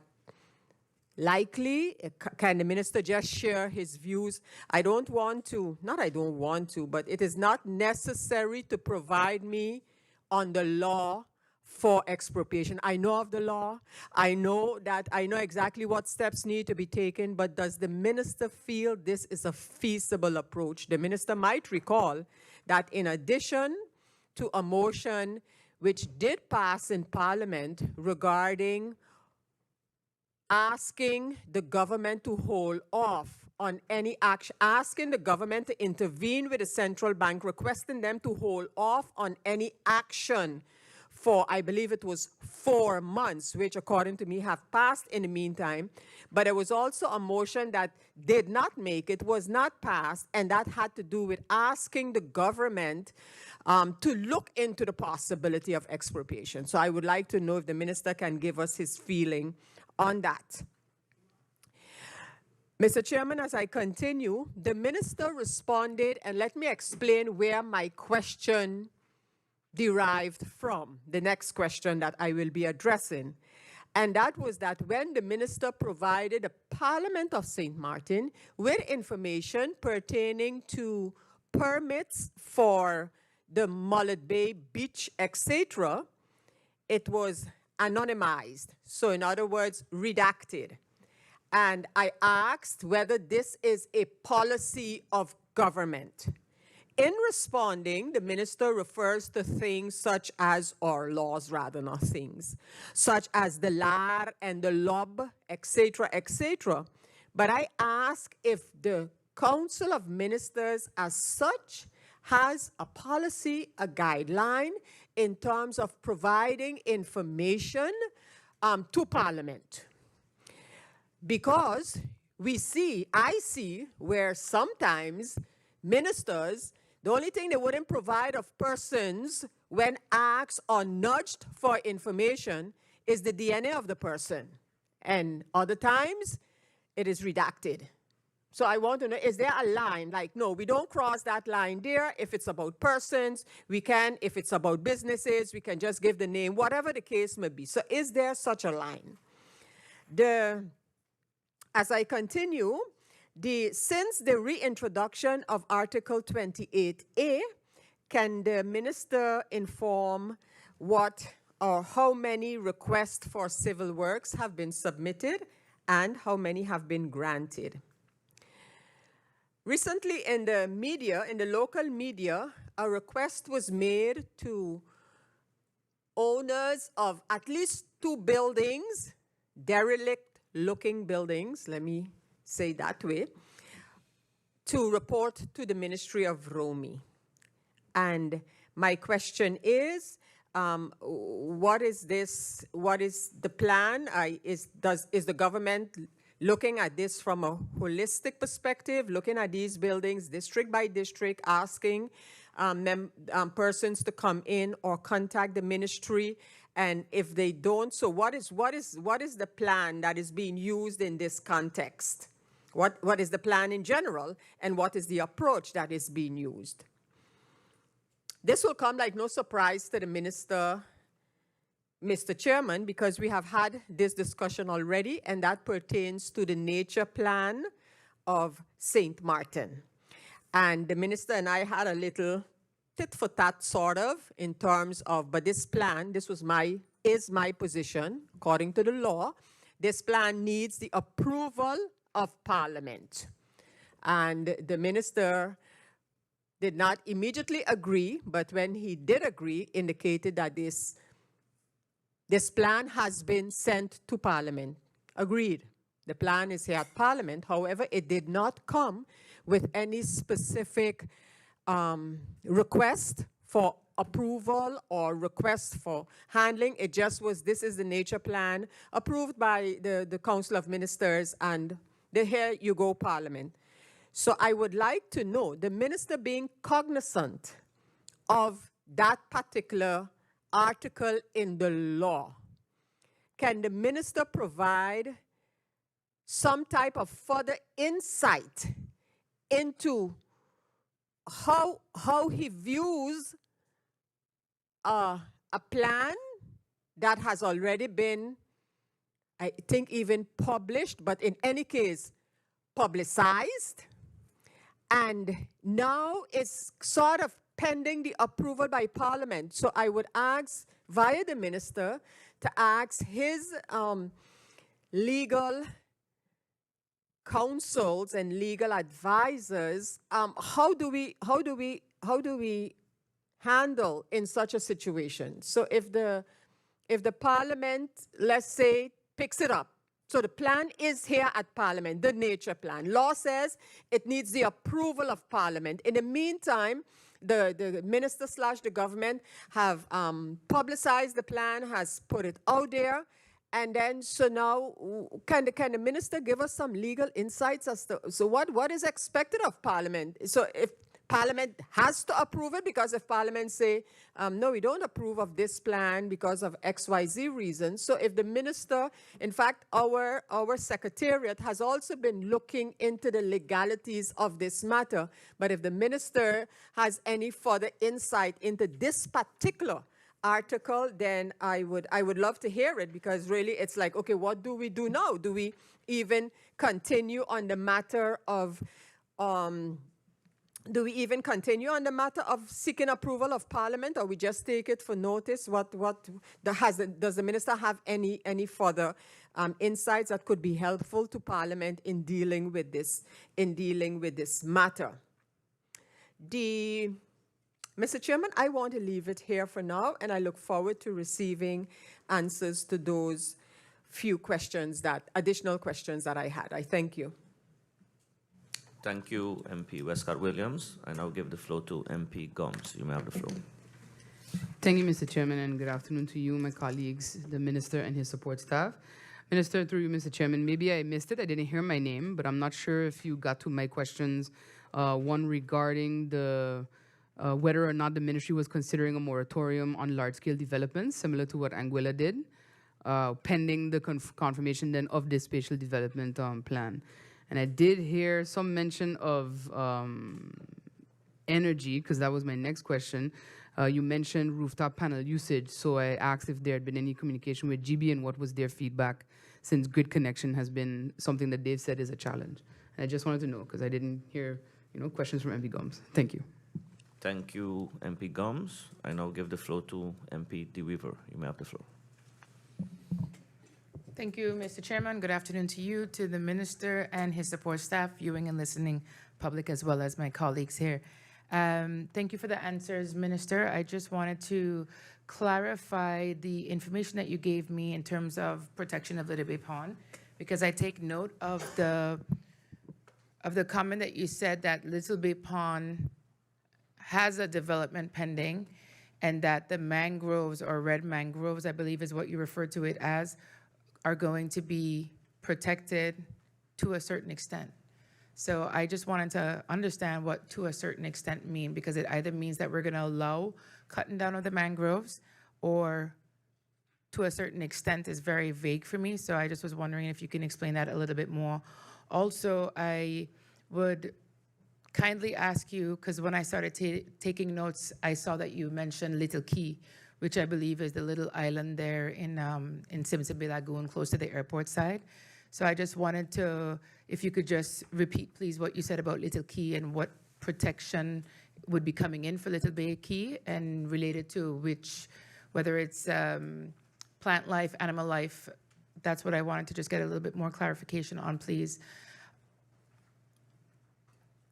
likely? Can the minister just share his views? I don't want to, not I don't want to, but it is not necessary to provide me on the law for expropriation. I know of the law. I know exactly what steps need to be taken, but does the minister feel this is a feasible approach? The minister might recall that in addition to a motion which did pass in Parliament regarding asking the government to hold off on any action, asking the government to intervene with the central bank, requesting them to hold off on any action for, I believe it was 4 months, which according to me have passed in the meantime. But there was also a motion that did not make it, was not passed, and that had to do with asking the government to look into the possibility of expropriation. So I would like to know if the minister can give us his feeling on that. Mr. Chairman, as I continue, the minister responded, and let me explain where my question derived from, the next question that I will be addressing. And that was that when the minister provided the Parliament of St. Martin with information pertaining to permits for the Mullet Bay Beach, etc., it was anonymized. So in other words, redacted. And I asked whether this is a policy of government. In responding, the minister refers to things such as, or laws rather, not things, such as the LAR and the LOB, etc., etc. But I ask if the Council of Ministers as such has a policy, a guideline in terms of providing information to Parliament. Because I see where sometimes ministers, the only thing they wouldn't provide of persons when asked or nudged for information is the DNA of the person. And other times, it is redacted. So I want to know, is there a line? Like, no, we don't cross that line there. If it's about persons, we can. If it's about businesses, we can just give the name, whatever the case may be. So is there such a line? As I continue, since the reintroduction of Article 28A, can the minister inform what or how many requests for civil works have been submitted and how many have been granted? Recently in the media, in the local media, a request was made to owners of at least 2 buildings, derelict-looking buildings, let me say that way, to report to the Ministry of Cvromi. And my question is, what is this? What is the plan? Is the government looking at this from a holistic perspective, looking at these buildings district by district, asking persons to come in or contact the ministry? And if they don't, so what is the plan that is being used in this context? What is the plan in general, and what is the approach that is being used? This will come like no surprise to the minister, Mr. Chairman, because we have had this discussion already, and that pertains to the nature plan of St. Martin. And the minister and I had a little tit for tat sort of in terms of, but this plan, is my position, according to the law, this plan needs the approval of Parliament. And the minister did not immediately agree, but when he did agree, indicated that this plan has been sent to Parliament. Agreed. The plan is here at Parliament. However, it did not come with any specific request for approval or request for handling. It just was, this is the nature plan approved by the Council of Ministers, and here you go, Parliament. So I would like to know, the minister being cognizant of that particular article in the law, can the minister provide some type of further insight into how he views a plan that has already been, I think, even published, but in any case, publicized, and now it's sort of pending the approval by Parliament. So I would ask, via the minister, to ask his legal counsels and legal advisors, how do we handle in such a situation? So if the Parliament, let's say, picks it up, so the plan is here at Parliament, the nature plan. Law says it needs the approval of Parliament. In the meantime, the minister / the government have publicized the plan, has put it out there. And then, so now, can the minister give us some legal insights as to, so what is expected of Parliament? So if Parliament has to approve it, because if Parliament say, no, we don't approve of this plan because of XYZ reasons. So if the minister, in fact, our secretariat has also been looking into the legalities of this matter. But if the minister has any further insight into this particular article, then I would love to hear it, because really it's like, okay, what do we do now? Do we even continue on the matter of seeking approval of Parliament, or we just take it for notice? Does the minister have any further insights that could be helpful to Parliament in dealing with this matter? Mr. Chairman, I want to leave it here for now, and I look forward to receiving answers to those additional questions that I had. I thank you. Thank you, MP Westcott Williams. I now give the floor to MP Gomes. You may have the floor. Thank you, Mr. Chairman, and good afternoon to you, my colleagues, the Minister and his support staff. Minister, through you, Mr. Chairman, maybe I missed it. I didn't hear my name, but I'm not sure if you got to my questions. One regarding the whether or not the ministry was considering a moratorium on large-scale developments, similar to what Anguilla did, pending the confirmation then of this spatial development plan. And I did hear some mention of energy, because that was my next question. You mentioned rooftop panel usage, so I asked if there had been any communication with GB and what was their feedback, since grid connection has been something that they've said is a challenge. And I just wanted to know, because I didn't hear questions from MP Gomes. Thank you. Thank you, MP Gomes. I now give the floor to MP DeWeaver. You may have the floor. Thank you, Mr. Chairman. Good afternoon to you, to the minister and his support staff, viewing and listening public, as well as my colleagues here. Thank you for the answers, Minister. I just wanted to clarify the information that you gave me in terms of protection of Little Bay Pond, because I take note of the comment that you said that Little Bay Pond has a development pending, and that the mangroves, or red mangroves, I believe is what you referred to it as, are going to be protected to a certain extent. So I just wanted to understand what to a certain extent mean, because it either means that we're going to allow cutting down of the mangroves, or to a certain extent is very vague for me. So I just was wondering if you can explain that a little bit more. Also, I would kindly ask you, because when I started taking notes, I saw that you mentioned Little Key, which I believe is the little island there in Simpson Bay Lagoon, close to the airport side. So I just wanted to, if you could just repeat, please, what you said about Little Key and what protection would be coming in for Little Bay Key, and related to which, whether it's plant life, animal life. That's what I wanted to just get a little bit more clarification on, please.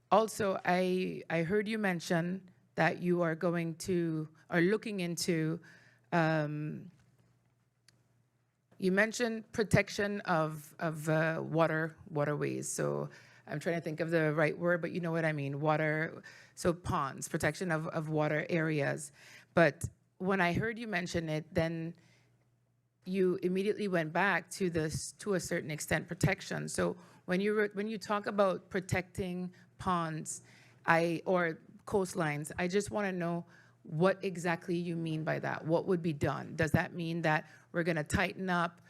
Also, I heard you mention that you are going to, or looking into, you mentioned protection of waterways. So I'm trying to think of the right word, but you know what I mean, water, so ponds, protection of water areas. But when I heard you mention it, then you immediately went back to this, to a certain extent, protection. So when you talk about protecting ponds, or coastlines, I just want to know what exactly you mean by that. What would be done? Does that mean that we're going to tighten up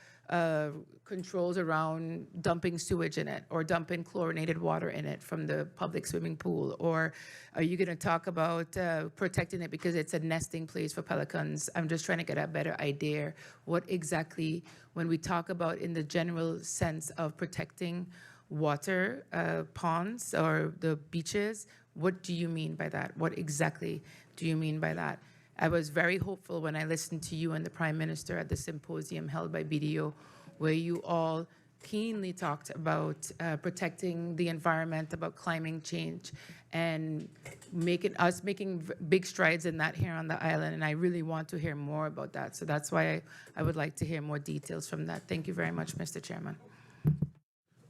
controls around dumping sewage in it, or dumping chlorinated water in it from the public swimming pool? Or are you going to talk about protecting it because it's a nesting place for pelicans? I'm just trying to get a better idea what exactly, when we talk about in the general sense of protecting water, ponds or the beaches, what do you mean by that? What exactly do you mean by that? I was very hopeful when I listened to you and the Prime Minister at the symposium held by BDO, where you all keenly talked about protecting the environment, about climate change, and making big strides in that here on the island. And I really want to hear more about that. So that's why I would like to hear more details from that. Thank you very much, Mr. Chairman.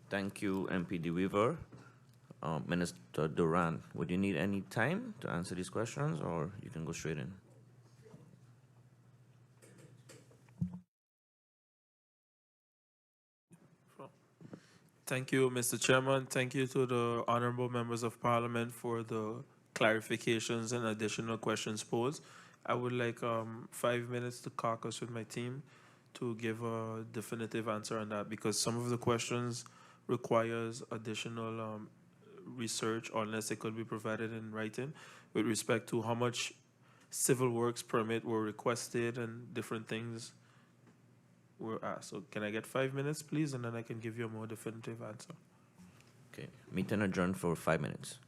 Thank you, MP DeWeaver. Minister Duran, would you need any time to answer these questions, or you can go straight in? Thank you, Mr. Chairman. Thank you to the honorable members of parliament for the clarifications and additional questions posed. I would like 5 minutes to caucus with my team to give a definitive answer on that, because some of the questions requires additional research, unless it could be provided in writing, with respect to how much civil works permit were requested and different things were asked. So can I get 5 minutes, please, and then I can give you a more definitive answer. Okay, meeting adjourned for 5 minutes.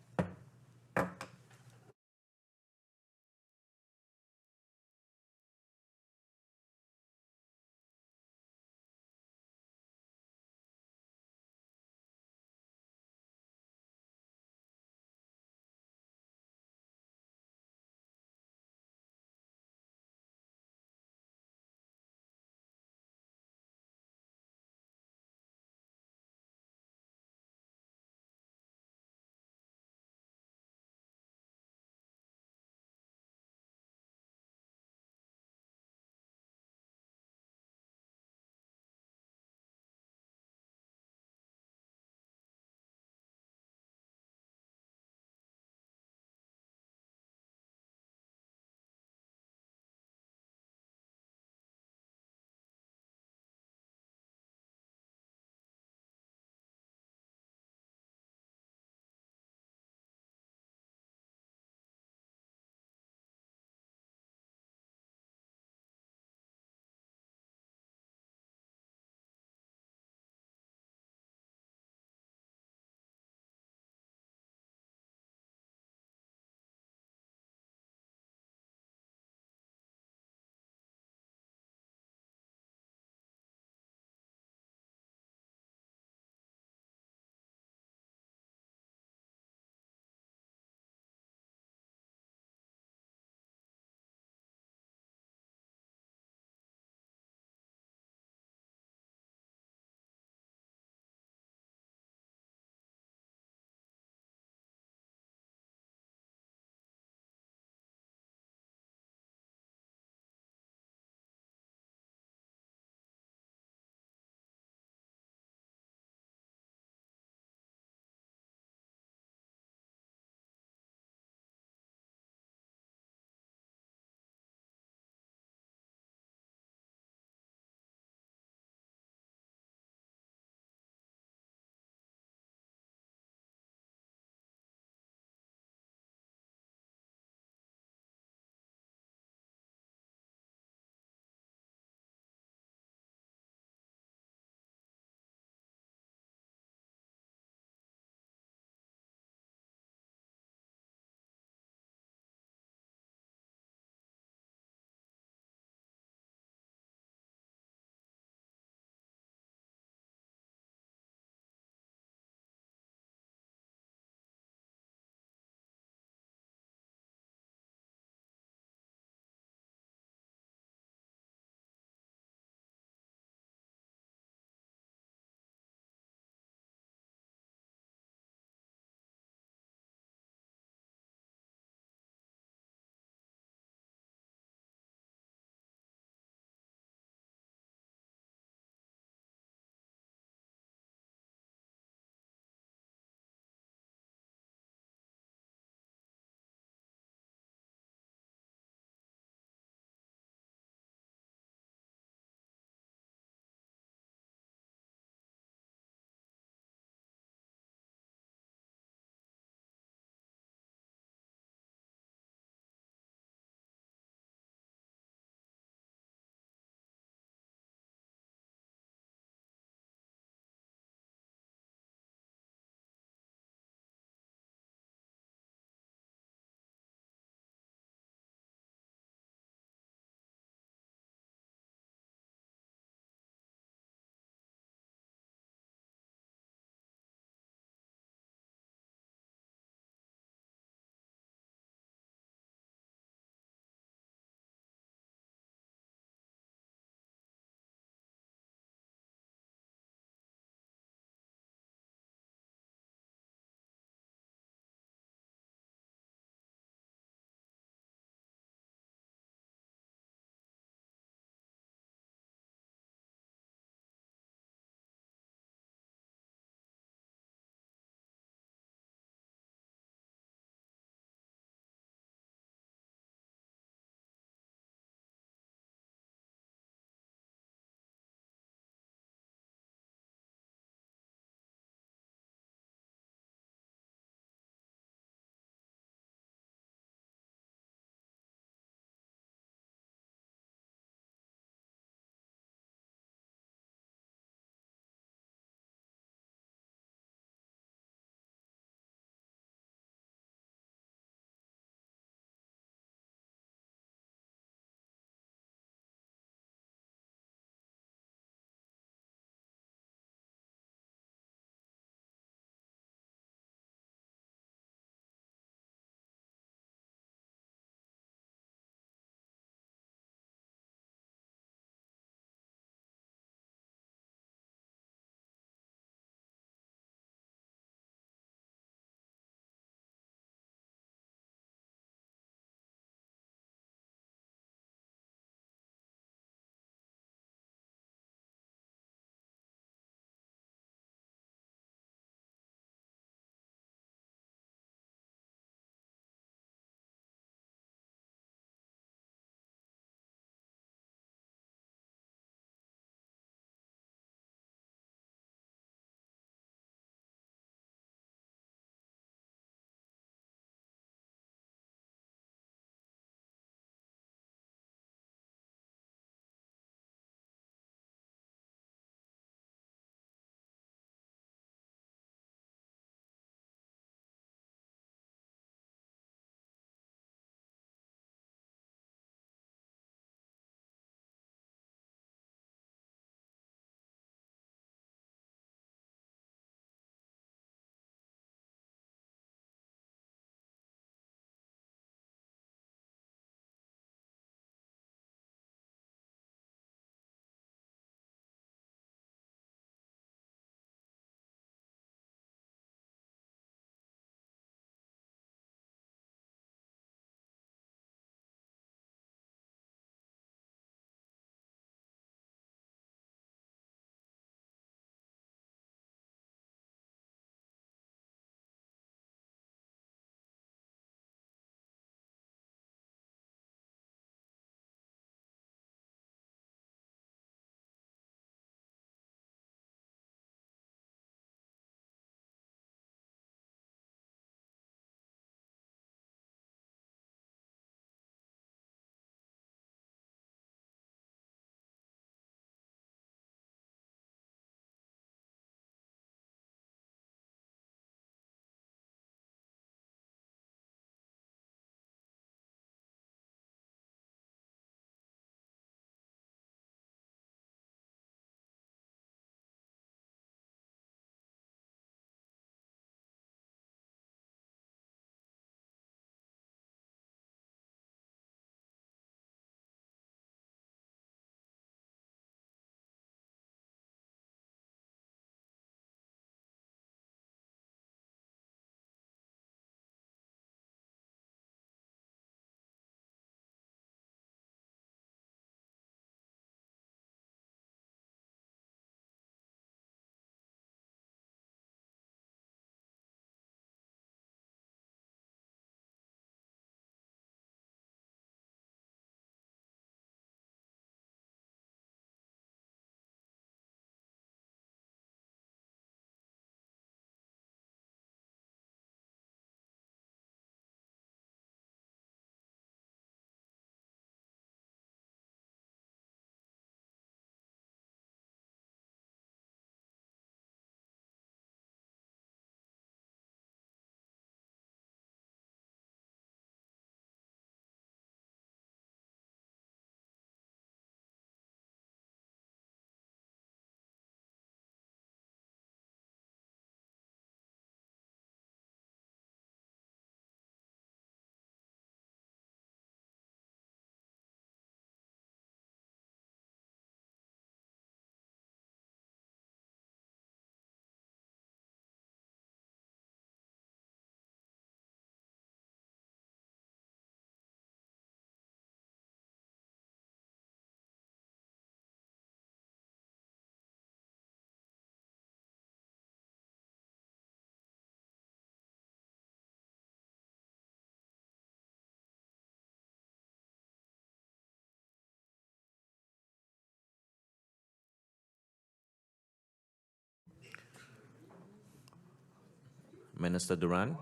Minister Duran,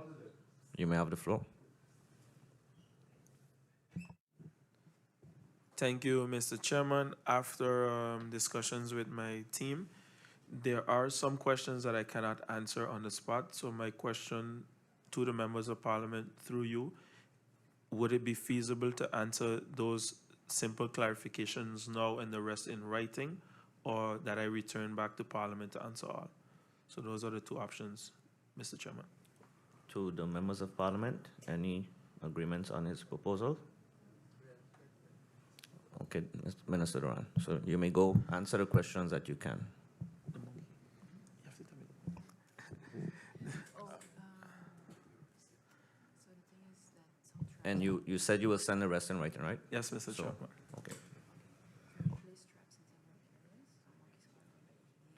you may have the floor. Thank you, Mr. Chairman. After discussions with my team, there are some questions that I cannot answer on the spot. So my question to the members of parliament through you, would it be feasible to answer those simple clarifications now and the rest in writing, or that I return back to parliament to answer all? So those are the two options, Mr. Chairman. To the members of parliament, any agreements on his proposal? Okay, Minister Duran, so you may go answer the questions that you can. And you said you will send the rest in writing, right? Yes, Mr. So- Chairman. Okay.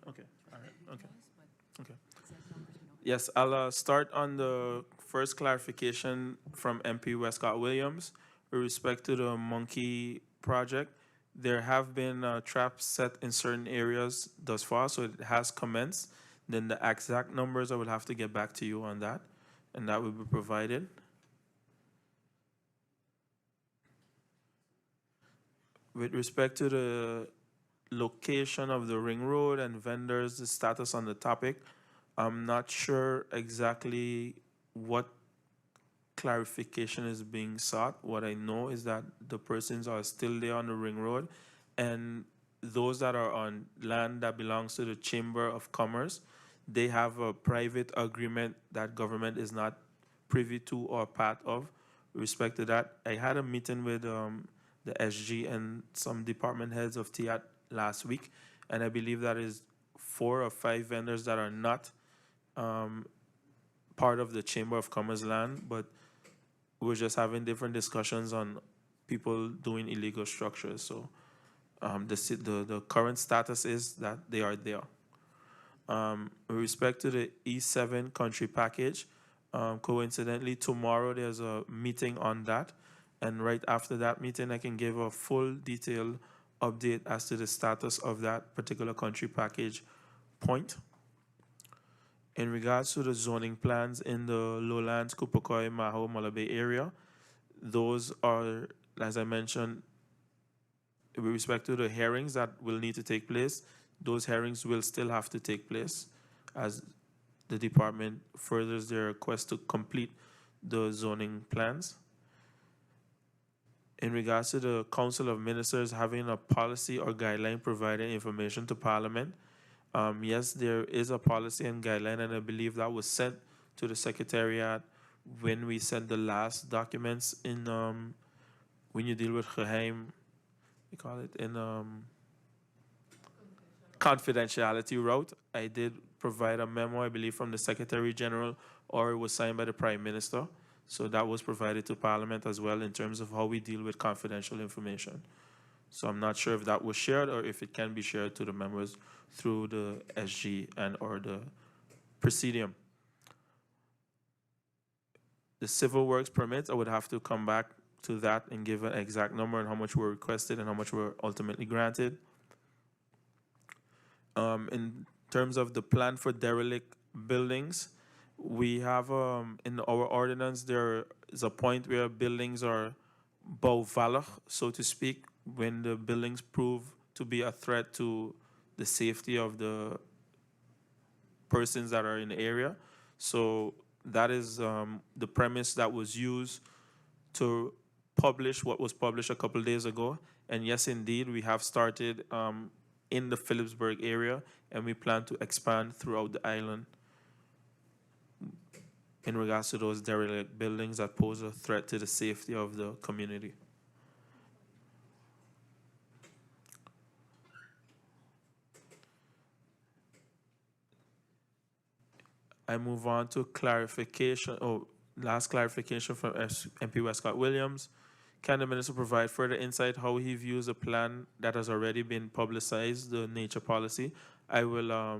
Okay, all right, okay, okay. Yes, I'll start on the first clarification from MP Westcott Williams with respect to the monkey project. There have been traps set in certain areas thus far, so it has commenced. Then the exact numbers, I will have to get back to you on that, and that will be provided. With respect to the location of the ring road and vendors, the status on the topic, I'm not sure exactly what clarification is being sought. What I know is that the persons are still there on the ring road, and those that are on land that belongs to the Chamber of Commerce, they have a private agreement that government is not privy to or part of. With respect to that, I had a meeting with the SG and some department heads of TIAT last week, and I believe that is 4 or 5 vendors that are not part of the Chamber of Commerce land, but we're just having different discussions on people doing illegal structures. So the current status is that they are there. With respect to the E7 country package, coincidentally, tomorrow there's a meeting on that. And right after that meeting, I can give a full detailed update as to the status of that particular country package point. In regards to the zoning plans in the Lowlands, Kupakoi, Maho, Malabe area, those are, as I mentioned, with respect to the hearings that will need to take place, those hearings will still have to take place as the department furthers their request to complete the zoning plans. In regards to the Council of Ministers having a policy or guideline providing information to Parliament, yes, there is a policy and guideline, and I believe that was sent to the Secretariat when we sent the last documents in, when you deal with geheim, we call it in confidentiality route. I did provide a memo, I believe, from the Secretary General, or it was signed by the Prime Minister. So that was provided to Parliament as well in terms of how we deal with confidential information. So I'm not sure if that was shared or if it can be shared to the members through the SG and or the Presidium. The civil works permits, I would have to come back to that and give an exact number and how much were requested and how much were ultimately granted. In terms of the plan for derelict buildings, we have in our ordinance, there is a point where buildings are bouwvallig, so to speak, when the buildings prove to be a threat to the safety of the persons that are in the area. So that is the premise that was used to publish what was published a couple days ago. And yes, indeed, we have started in the Phillipsburg area, and we plan to expand throughout the island in regards to those derelict buildings that pose a threat to the safety of the community. I move on to clarification, last clarification from MP Westcott Williams. Can the minister provide further insight how he views a plan that has already been publicized, the nature policy? I will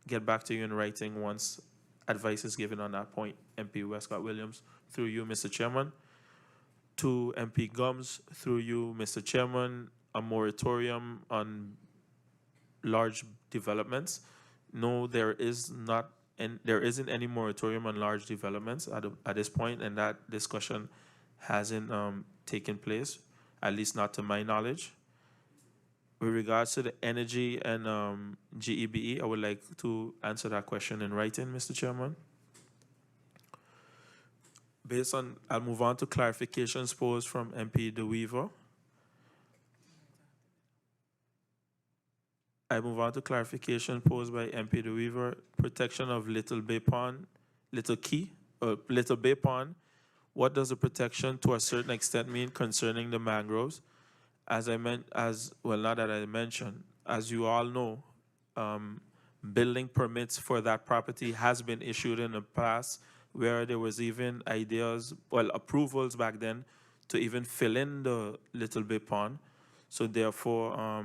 get back to you in writing once advice is given on that point, MP Westcott Williams, through you, Mr. Chairman. To MP Gums, through you, Mr. Chairman, a moratorium on large developments. No, there is not and there isn't any moratorium on large developments at this point, and that discussion hasn't taken place, at least not to my knowledge. With regards to the energy and GEBE, I would like to answer that question in writing, Mr. Chairman. I'll move on to clarifications posed from MP DeWeaver. I move on to clarification posed by MP DeWeaver. Protection of Little Bay Pond, Little Bay Pond. What does the protection to a certain extent mean concerning the mangroves? As not that I mentioned, as you all know, building permits for that property has been issued in the past, where there was even approvals back then to even fill in the Little Bay Pond. So therefore,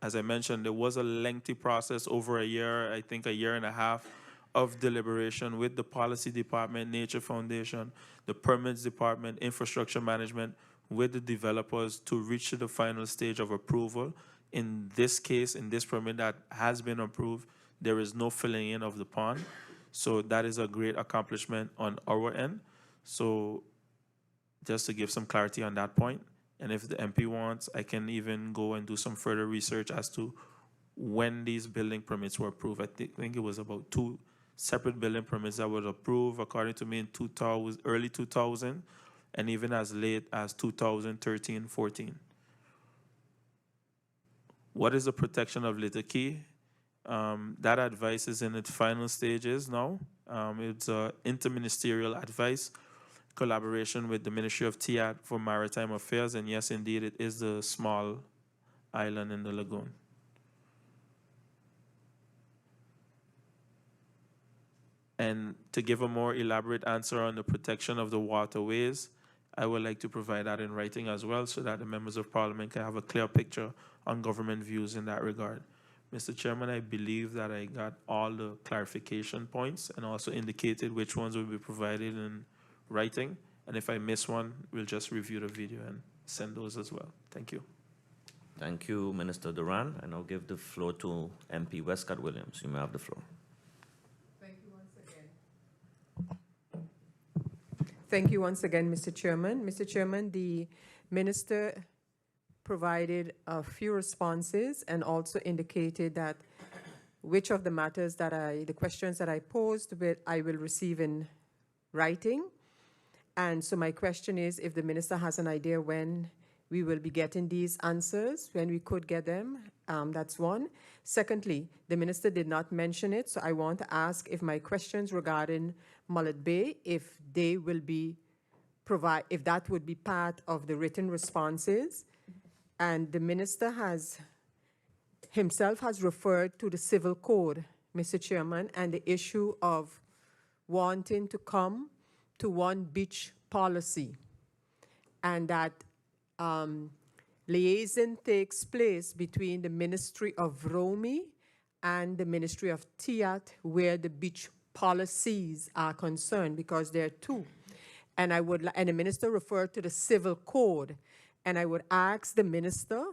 as I mentioned, there was a lengthy process over a year, I think a year and a half, of deliberation with the Policy Department, Nature Foundation, the Permits Department, Infrastructure Management, with the developers to reach to the final stage of approval. In this case, in this permit that has been approved, there is no filling in of the pond. So that is a great accomplishment on our end. So just to give some clarity on that point. And if the MP wants, I can even go and do some further research as to when these building permits were approved. I think it was about 2 separate building permits that were approved, according to me, in early 2000, and even as late as 2013-14. What is the protection of Little Key? That advice is in its final stages now. It's interministerial advice, collaboration with the Ministry of TIAT for Maritime Affairs, and yes, indeed, it is the small island in the lagoon. And to give a more elaborate answer on the protection of the waterways, I would like to provide that in writing as well, so that the members of Parliament can have a clear picture on government views in that regard. Mr. Chairman, I believe that I got all the clarification points and also indicated which ones will be provided in writing. And if I miss one, we'll just review the video and send those as well. Thank you. Thank you, Minister Duran. I now give the floor to MP Westcott Williams. You may have the floor. Thank you once again. Thank you once again, Mr. Chairman. Mr. Chairman, the Minister provided a few responses and also indicated that which of the matters that the questions that I posed, I will receive in writing. And so my question is, if the Minister has an idea when we will be getting these answers, when we could get them, that's one. Secondly, the Minister did not mention it, so I want to ask if my questions regarding Mullet Bay, if they will be if that would be part of the written responses. And the Minister himself has referred to the Civil Code, Mr. Chairman, and the issue of wanting to come to one beach policy, and that liaison takes place between the Ministry of Cvromi and the Ministry of TIAT, where the beach policies are concerned, because there are two. And the Minister referred to the Civil Code, and I would ask the Minister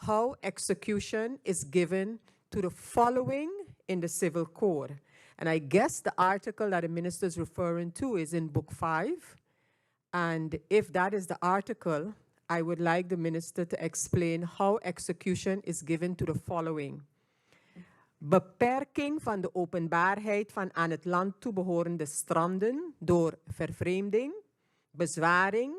how execution is given to the following in the Civil Code. And I guess the article that the Minister is referring to is in Book 5. And if that is the article, I would like the Minister to explain how execution is given to the following. Beperking van de openbaarheid van aan het land toebehorende stranden door vervreemding, bezwaring,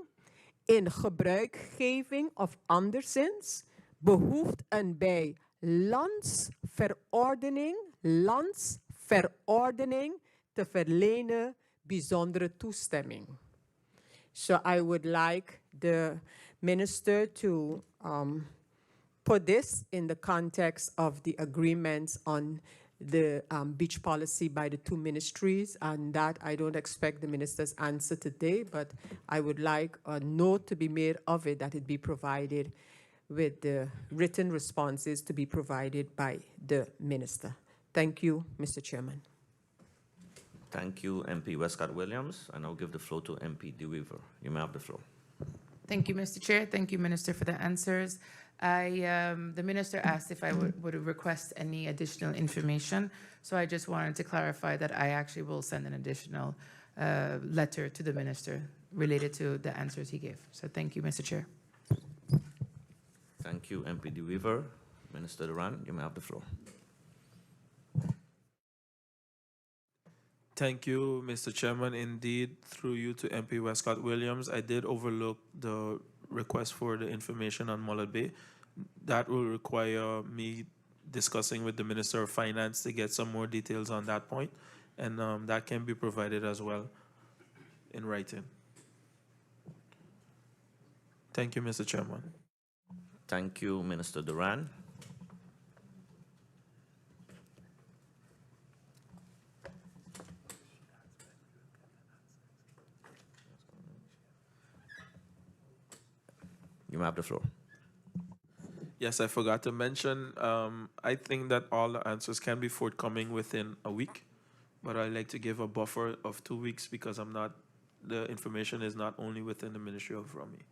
in gebruikgeving of anderszins behoeft een bij landsverordening te verlenen bijzondere toestemming. So I would like the Minister to put this in the context of the agreements on the beach policy by the two ministries, and that I don't expect the Minister's answer today, but I would like a note to be made of it, that it be provided with the written responses to be provided by the Minister. Thank you, Mr. Chairman. Thank you, MP Westcott Williams. I now give the floor to MP DeWeaver. You may have the floor. Thank you, Mr. Chair. Thank you, Minister, for the answers. The minister asked if I would request any additional information, so I just wanted to clarify that I actually will send an additional letter to the minister related to the answers he gave. So thank you, Mr. Chair. Thank you, MPD Weaver. Minister Duran, you may have the floor. Thank you, Mr. Chairman. Indeed, through you to MP Westcott Williams, I did overlook the request for the information on Mullet Bay. That will require me discussing with the Minister of Finance to get some more details on that point, and that can be provided as well in writing. Thank you, Mr. Chairman. Thank you, Minister Duran. You may have the floor. Yes, I forgot to mention, I think that all the answers can be forthcoming within a week, but I like to give a buffer of 2 weeks because the information is not only within the Ministry of Cvromi.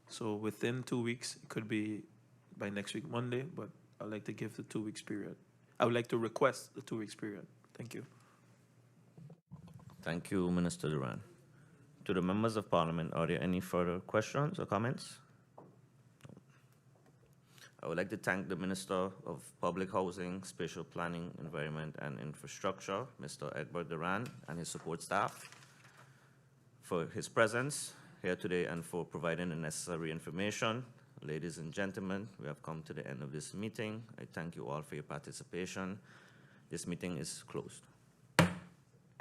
So within 2 weeks, it could be by next week, Monday, but I'd like to give the 2 weeks period. I would like to request the 2 weeks period. Thank you. Thank you, Minister Duran. To the members of Parliament, are there any further questions or comments? I would like to thank the Minister of Public Housing, Spatial Planning, Environment and Infrastructure, Mr. Egbert Duran, and his support staff for his presence here today and for providing the necessary information. Ladies and gentlemen, we have come to the end of this meeting. I thank you all for your participation. This meeting is closed.